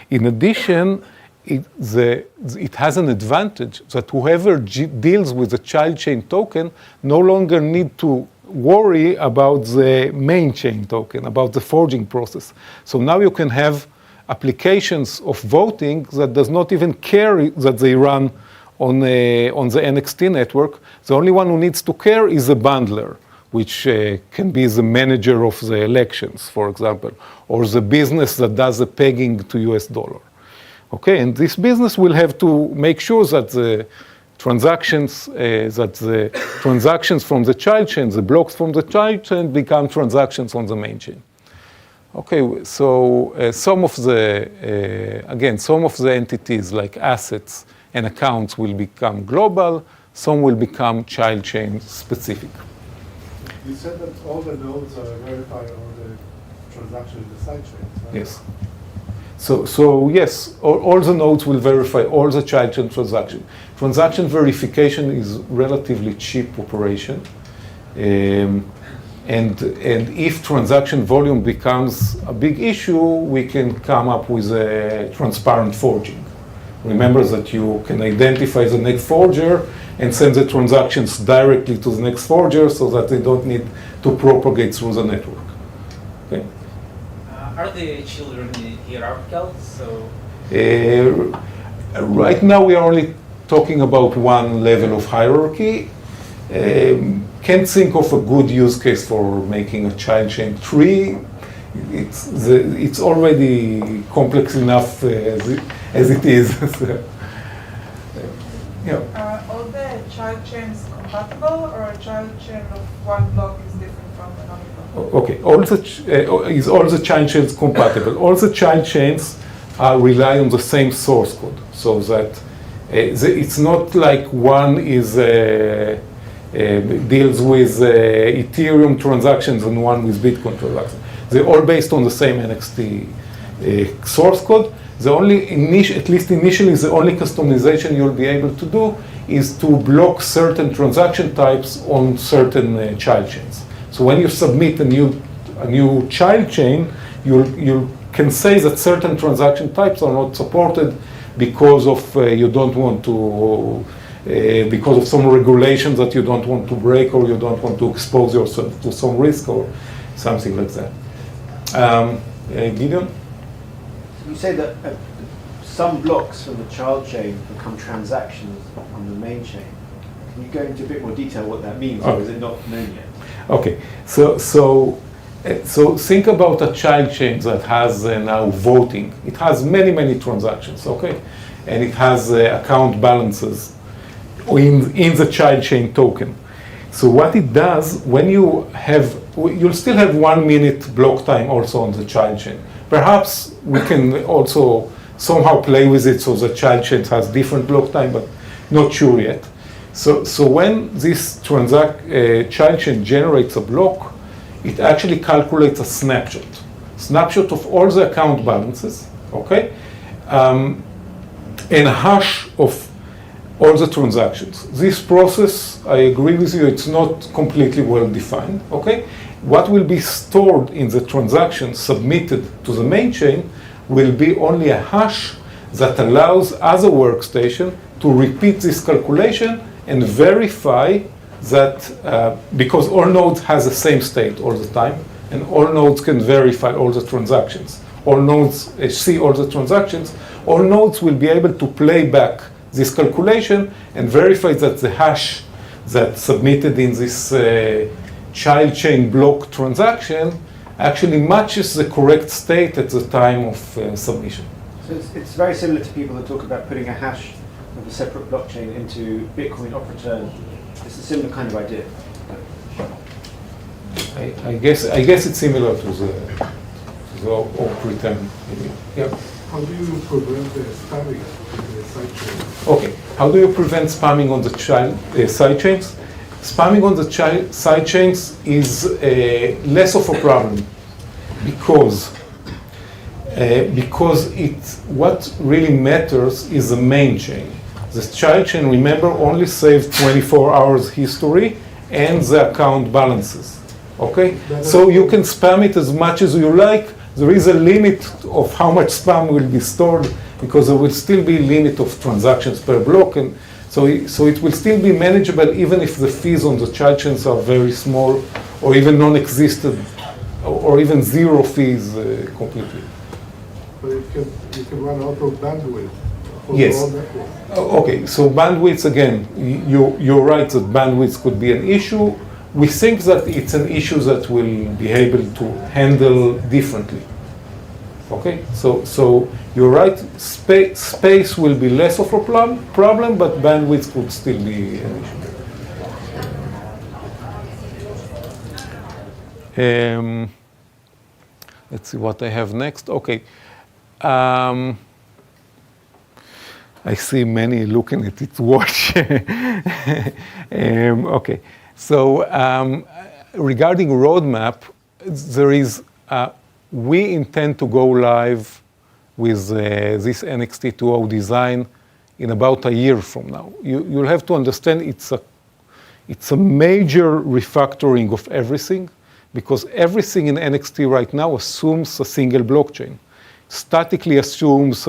In addition, it has an advantage that whoever deals with the child chain token no longer need to worry about the main chain token, about the forging process. So now you can have applications of voting that does not even care that they run on the NXT network. The only one who needs to care is the bundler, which can be the manager of the elections, for example, or the business that does the pegging to US dollar. Okay, and this business will have to make sure that the transactions from the child chain, the blocks from the child chain, become transactions on the main chain. Okay, so some of the entities like assets and accounts will become global. Some will become child chain specific. You said that all the nodes are verifying all the transactions in the side chains, right? Yes. So yes, all the nodes will verify all the child chain transactions. Transaction verification is relatively cheap operation. And if transaction volume becomes a big issue, we can come up with a transparent forging. Remember that you can identify the next forger and send the transactions directly to the next forger so that they don't need to propagate through the network. Okay? Are the children hierarchical? So right now we are only talking about one level of hierarchy. Can't think of a good use case for making a child chain tree. It's already complex enough as it is. Yeah. Are all the child chains compatible, or a child chain of one block is different from another block? Okay, is all the child chains compatible? All the child chains rely on the same source code, so that it's not like one is deals with Ethereum transactions and one with Bitcoin transactions. They're all based on the same NXT source code. The only, at least initially, the only customization you'll be able to do is to block certain transaction types on certain child chains. So when you submit a new child chain, you can say that certain transaction types are not supported because of you don't want to, because of some regulations that you don't want to break, or you don't want to expose yourself to some risk or something like that. Gideon? You say that some blocks from the child chain become transactions on the main chain. Can you go into a bit more detail what that means, or is it not known yet? Okay, so think about a child chain that has now voting. It has many transactions, okay? And it has account balances in the child chain token. So what it does, when you have, you'll still have 1 minute block time also on the child chain. Perhaps we can also somehow play with it so the child chain has different block time, but not sure yet. So when this child chain generates a block, it actually calculates a snapshot of all the account balances, okay? And a hash of all the transactions. This process, I agree with you, it's not completely well defined, okay? What will be stored in the transactions submitted to the main chain will be only a hash that allows other workstation to repeat this calculation and verify that, because all nodes has the same state all the time, and all nodes can verify all the transactions. All nodes see all the transactions. All nodes will be able to play back this calculation and verify that the hash that's submitted in this child chain block transaction actually matches the correct state at the time of submission. So it's very similar to people that talk about putting a hash of a separate blockchain into Bitcoin op return. It's a similar kind of idea. I guess it's similar to the op return. Yeah. How do you prevent the spamming in the sidechain? Okay. How do you prevent spamming on the sidechains? Spamming on the sidechains is less of a problem because what really matters is the main chain. The child chain, remember, only saves 24 hours history and the account balances. Okay? So you can spam it as much as you like. There is a limit of how much spam will be stored because there will still be a limit of transactions per block. And so it will still be manageable even if the fees on the child chains are very small or even non-existent or even zero fees completely. But you can run out of bandwidth. Yes. Okay, so bandwidth, again, you're right that bandwidth could be an issue. We think that it's an issue that we'll be able to handle differently. Okay, so you're right, space will be less of a problem, but bandwidth could still be an issue. Let's see what I have next. Okay. I see many looking at its watch. Okay, so regarding roadmap, there is, we intend to go live with this NXT 2.0 design in about a year from now. You'll have to understand it's a major refactoring of everything because everything in NXT right now assumes a single blockchain. Statically assumes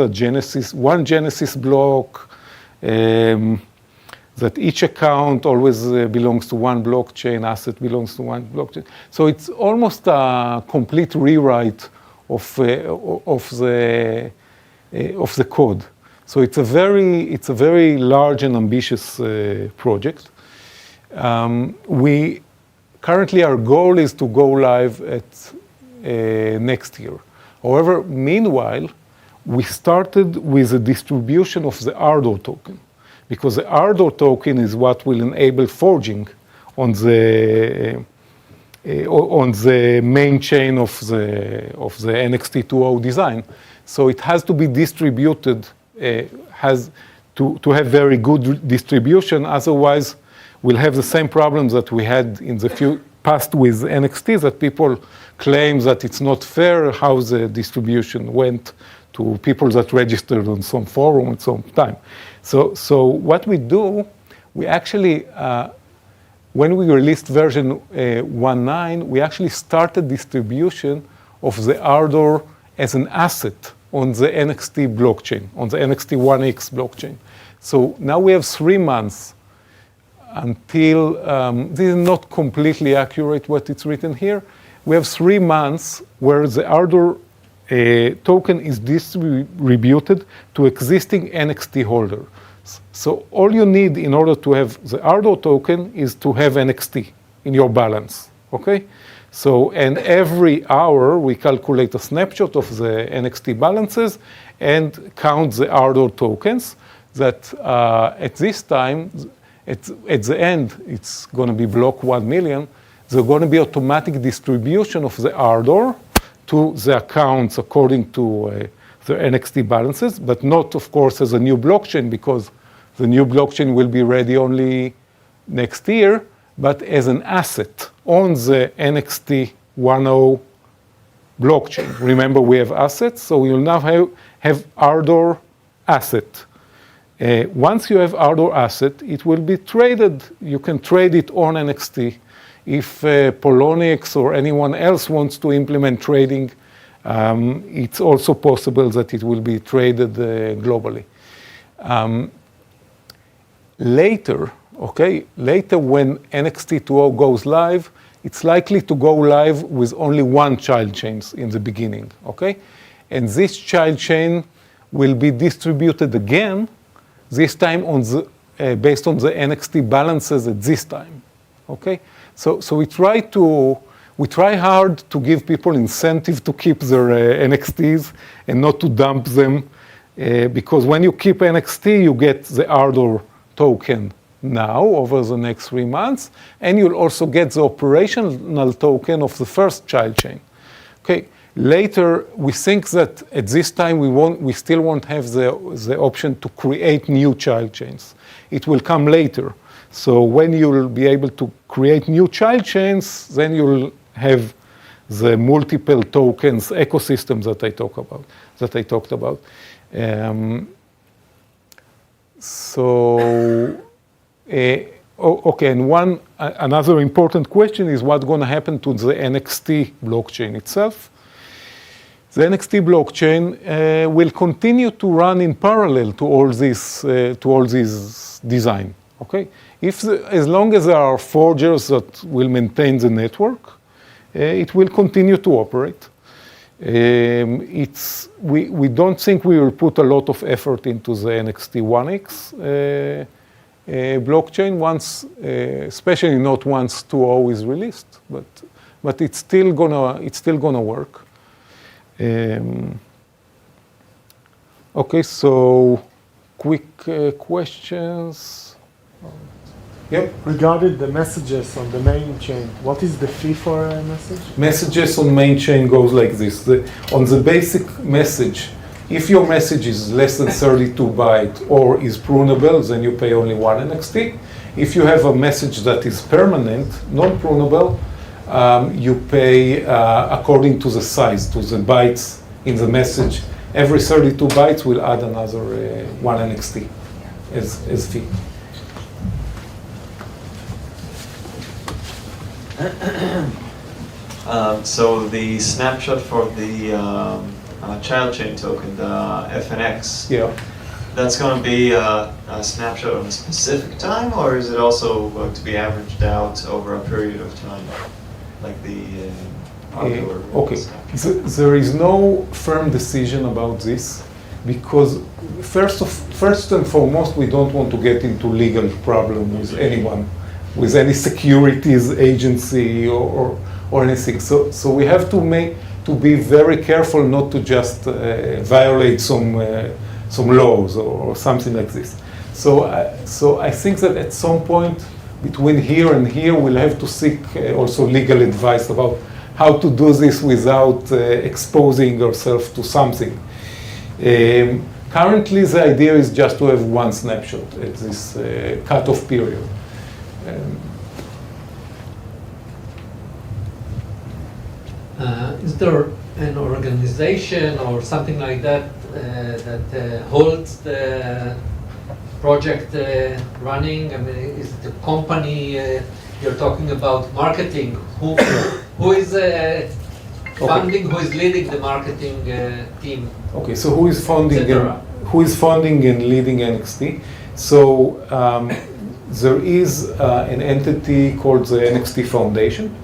one Genesis block, that each account always belongs to one blockchain, asset belongs to one blockchain. So it's almost a complete rewrite of the code. So it's a very large and ambitious project. Currently our goal is to go live at next year. However, meanwhile, we started with the distribution of the Ardor token, because the Ardor token is what will enable forging on the main chain of the NXT 2.0 design. So it has to be distributed, has to have very good distribution. Otherwise, we'll have the same problems that we had in the past with NXT that people claim that it's not fair how the distribution went to people that registered on some forum at some time. So what we do, we actually, when we released version 1.9, we actually started distribution of the Ardor as an asset on the NXT blockchain, on the NXT 1x blockchain. So now we have 3 months until, this is not completely accurate what it's written here. We have 3 months where the Ardor token is distributed to existing NXT holders. So all you need in order to have the Ardor token is to have NXT in your balance, okay? So, and every hour we calculate a snapshot of the NXT balances and count the Ardor tokens that at this time, at the end, it's going to be block 1 million. There's going to be automatic distribution of the Ardor to the accounts according to the NXT balances, but not, of course, as a new blockchain, because the new blockchain will be ready only next year, but as an asset on the NXT 1.0 blockchain. Remember, we have assets, so you'll now have Ardor asset. Once you have Ardor asset, it will be traded. You can trade it on NXT. If Poloniex or anyone else wants to implement trading, it's also possible that it will be traded globally. Later when NXT 2.0 goes live, it's likely to go live with only 1 child chain in the beginning, okay? And this child chain will be distributed again, this time on the, based on the NXT balances at this time, okay? So we try hard to give people incentive to keep their NXTs and not to dump them, because when you keep NXT, you get the Ardor token now over the next 3 months, and you'll also get the operational token of the first child chain. Okay. Later, we think that at this time we still won't have the option to create new child chains. It will come later. So when you'll be able to create new child chains, then you'll have the multiple tokens ecosystem that I talked about. Okay, and another important question is what's going to happen to the NXT blockchain itself. The NXT blockchain will continue to run in parallel to all this design. Okay, as long as there are forgers that will maintain the network, it will continue to operate. We don't think we will put a lot of effort into the NXT 1x blockchain once, especially not once 2.0 is released, but it's still gonna work. Okay, so quick questions. Yep. Regarding the messages on the main chain, what is the fee for a message? Messages on main chain goes like this. On the basic message, if your message is less than 32 bytes or is prunable, then you pay only 1 NXT. If you have a message that is permanent, non-prunable, you pay according to the size, to the bytes in the message. Every 32 bytes will add another 1 NXT as fee. So the snapshot for the child chain token, the FNX, yeah, that's going to be a snapshot of a specific time, or is it also going to be averaged out over a period of time, like the Ardor? Okay, there is no firm decision about this, because first and foremost, we don't want to get into legal problem with anyone, with any securities agency or anything. So we have to be very careful not to just violate some laws or something like this. So I think that at some point between here and here, we'll have to seek also legal advice about how to do this without exposing ourselves to something. Currently, the idea is just to have 1 snapshot at this cutoff period. Is there an organization or something like that that holds the project running? I mean, is it a company? You're talking about marketing. Who is funding? Who is leading the marketing team? Okay, so who is funding Etc. and leading NXT? So there is an entity called the NXT Foundation,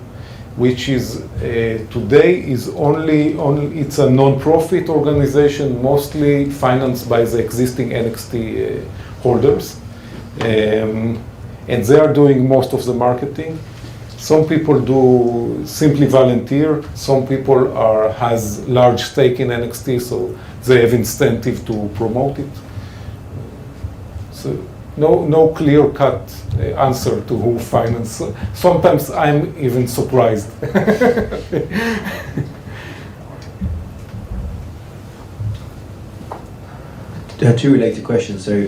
which is today is only it's a non-profit organization, mostly financed by the existing NXT holders, and they are doing most of the marketing. Some people do simply volunteer. Some people has large stake in NXT, so they have incentive to promote it. So no clear-cut answer to who finance. Sometimes I'm even surprised. Two related questions. So,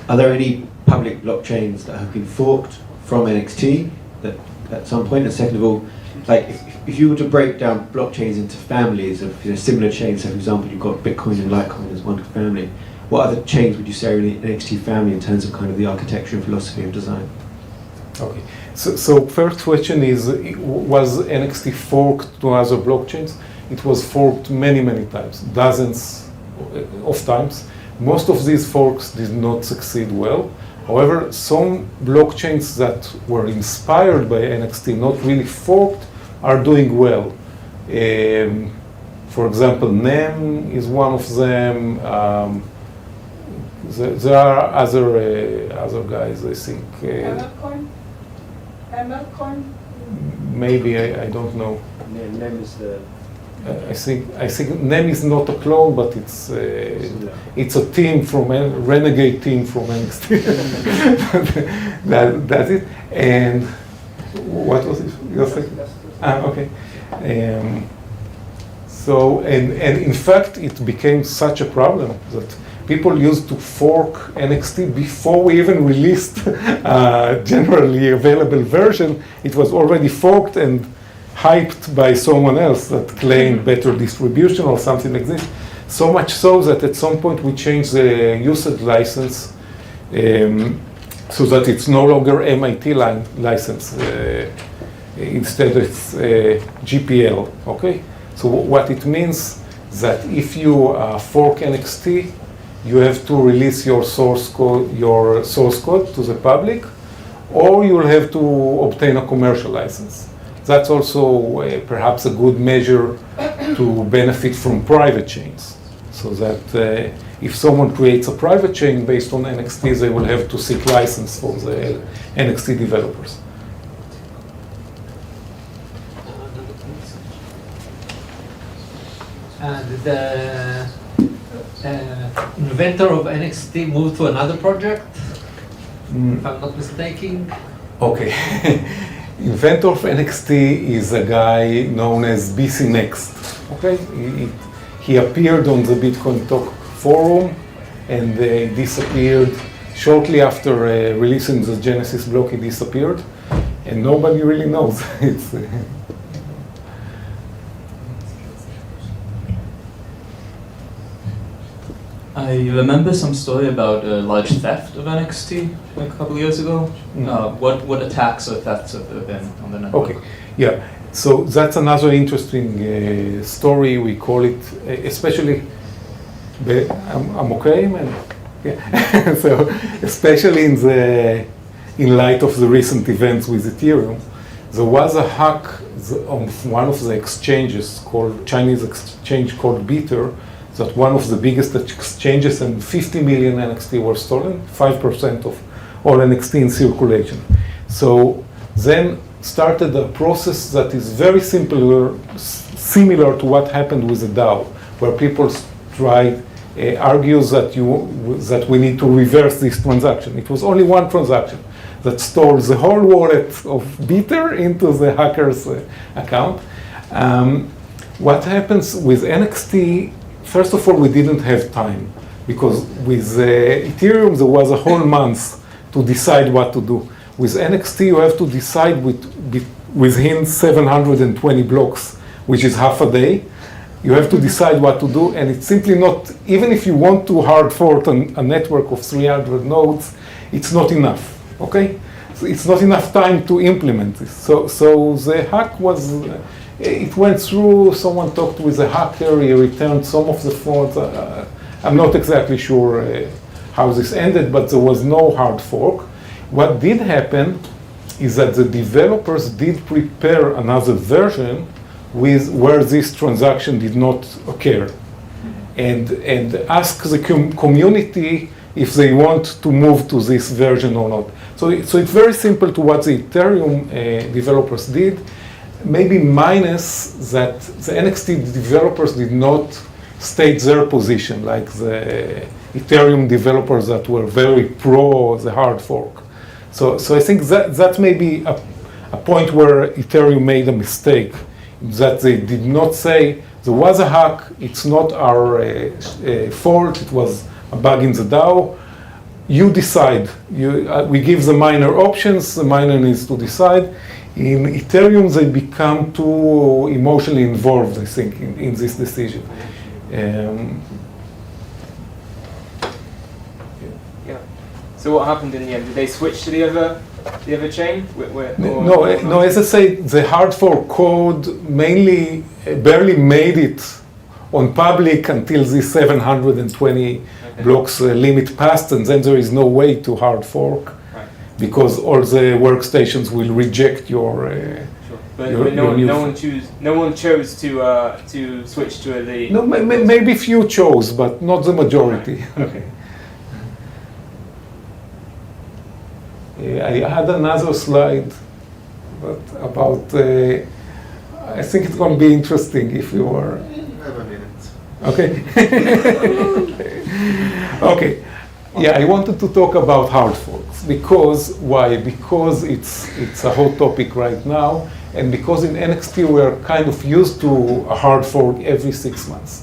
are there any public blockchains that have been forked from NXT that at some point? And second of all, like if you were to break down blockchains into families of similar chains, so for example, you've got Bitcoin and Litecoin as one family. What other chains would you say are in the NXT family in terms of kind of the architecture and philosophy of design? Okay. So first question is, was NXT forked to other blockchains? It was forked many times, dozens of times. Most of these forks did not succeed well. However, some blockchains that were inspired by NXT, not really forked, are doing well. For example, NEM is one of them. There are other guys, I think. MLcoin? Maybe, I don't know. NEM is the... I think NEM is not a clone, but it's a team from a renegade team from NXT. That's it. And what was it? Your second? Okay. So and in fact, it became such a problem that people used to fork NXT before we even released generally available version. It was already forked and hyped by someone else that claimed better distribution or something like this. So much so that at some point we changed the usage license so that it's no longer MIT license. Instead it's GPL, okay? So what it means that if you fork NXT, you have to release your source code to the public, or you'll have to obtain a commercial license. That's also perhaps a good measure to benefit from private chains. So that if someone creates a private chain based on NXT, they will have to seek license from the NXT developers. And the inventor of NXT moved to another project, if I'm not mistaken. Okay. Inventor of NXT is a guy known as BC Next. Okay, he appeared on the Bitcoin Talk forum and disappeared shortly after releasing the Genesis block. He disappeared, and nobody really knows. It's I remember some story about a large theft of NXT like a couple of years ago. What attacks or thefts have there been on the network? Okay, yeah. So that's another interesting story. We call it, especially. I'm okay, man. Yeah. So especially in light of the recent events with Ethereum, there was a hack on one of the exchanges Chinese exchange called Beater. That one of the biggest exchanges, and 50 million NXT were stolen, 5% of all NXT in circulation. So then started a process that is very similar to what happened with the DAO, where people argues that we need to reverse this transaction. It was only one transaction that stole the whole wallet of Beater into the hacker's account. What happens with NXT? First of all, we didn't have time, because with Ethereum, there was a whole month to decide what to do. With NXT, you have to decide within 720 blocks which is half a day. You have to decide what to do, and it's simply not, even if you want to hard fork a network of 300 nodes, it's not enough, okay? So it's not enough time to implement this. So the hack was, it went through, someone talked with a hacker, he returned some of the frauds. I'm not exactly sure how this ended, but there was no hard fork. What did happen is that the developers did prepare another version where this transaction did not occur, and ask the community if they want to move to this version or not. So it's very simple to what the Ethereum developers did, maybe minus that the NXT developers did not state their position, like the Ethereum developers that were very pro the hard fork. So I think that may be a point where Ethereum made a mistake, that they did not say, there was a hack, it's not our fault, it was a bug in the DAO. You decide. We give the miner options, the miner needs to decide. In Ethereum, they become too emotionally involved, I think, in this decision. Yeah. So what happened in the end? Did they switch to the other chain? No, as I say, the hard fork code mainly barely made it on public until the 720 blocks limit passed, and then there is no way to hard fork, because all the workstations will reject your. Sure. But no one chose to switch to the. No, maybe few chose, but not the majority. Okay. I had another slide, but about. I think it's going to be interesting if you are. Have a minute. Okay. Okay. Yeah, I wanted to talk about hard forks. Because why? Because it's a hot topic right now, and because in NXT we're kind of used to a hard fork every 6 months.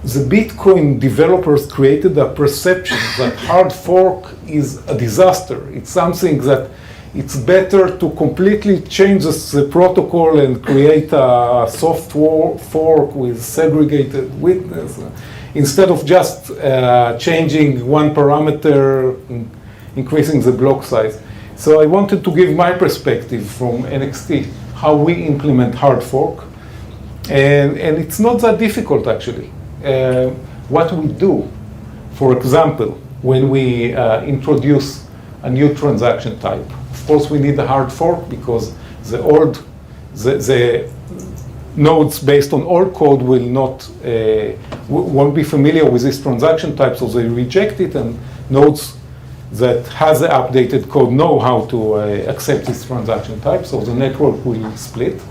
The Bitcoin developers created a perception that hard fork is a disaster. It's something that it's better to completely change the protocol and create a soft fork with segregated witness, instead of just changing one parameter, increasing the block size. So I wanted to give my perspective from NXT, how we implement hard fork. And it's not that difficult, actually. What we do, for example, when we introduce a new transaction type, of course we need a hard fork because the nodes based on old code will not won't be familiar with this transaction type, so they reject it, and nodes that has the updated code know how to accept this transaction type, so the network will split.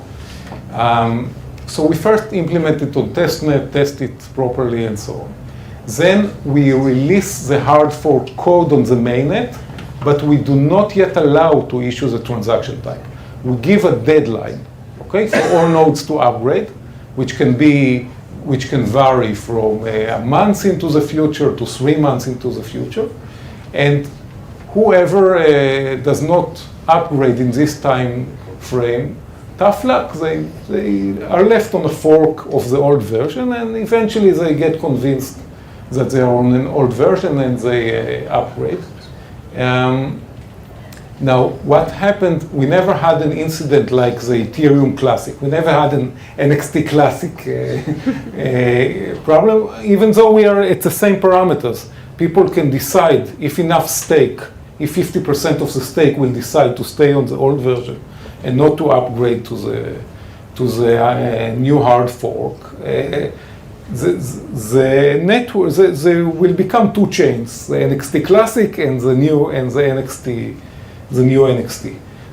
So we first implement it on testnet, test it properly, and so on. Then we release the hard fork code on the mainnet, but we do not yet allow to issue the transaction type. We give a deadline, okay, for all nodes to upgrade, which can vary from a month into the future to 3 months into the future. And whoever does not upgrade in this time frame, tough luck, they are left on a fork of the old version, and eventually they get convinced that they are on an old version and they upgrade. Now, what happened, we never had an incident like the Ethereum Classic. We never had an NXT Classic problem, even though we are at the same parameters. People can decide if enough stake, if 50% of the stake will decide to stay on the old version and not to upgrade to the new hard fork. The network, there will become two chains: the NXT Classic and the new NXT.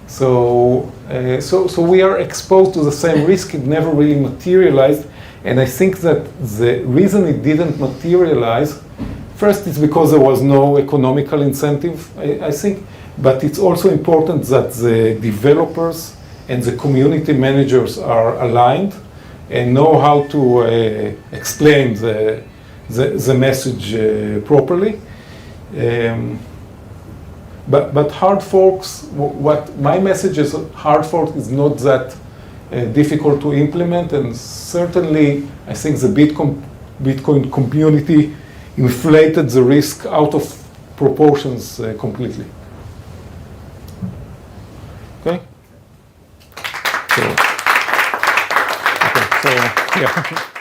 So we are exposed to the same risk. It never really materialized, and I think that the reason it didn't materialize, first, it's because there was no economical incentive, I think, but it's also important that the developers and the community managers are aligned and know how to explain the message properly. But hard forks, what my message is, hard fork is not that difficult to implement, and certainly I think the Bitcoin community inflated the risk out of proportions completely. Okay? So yeah.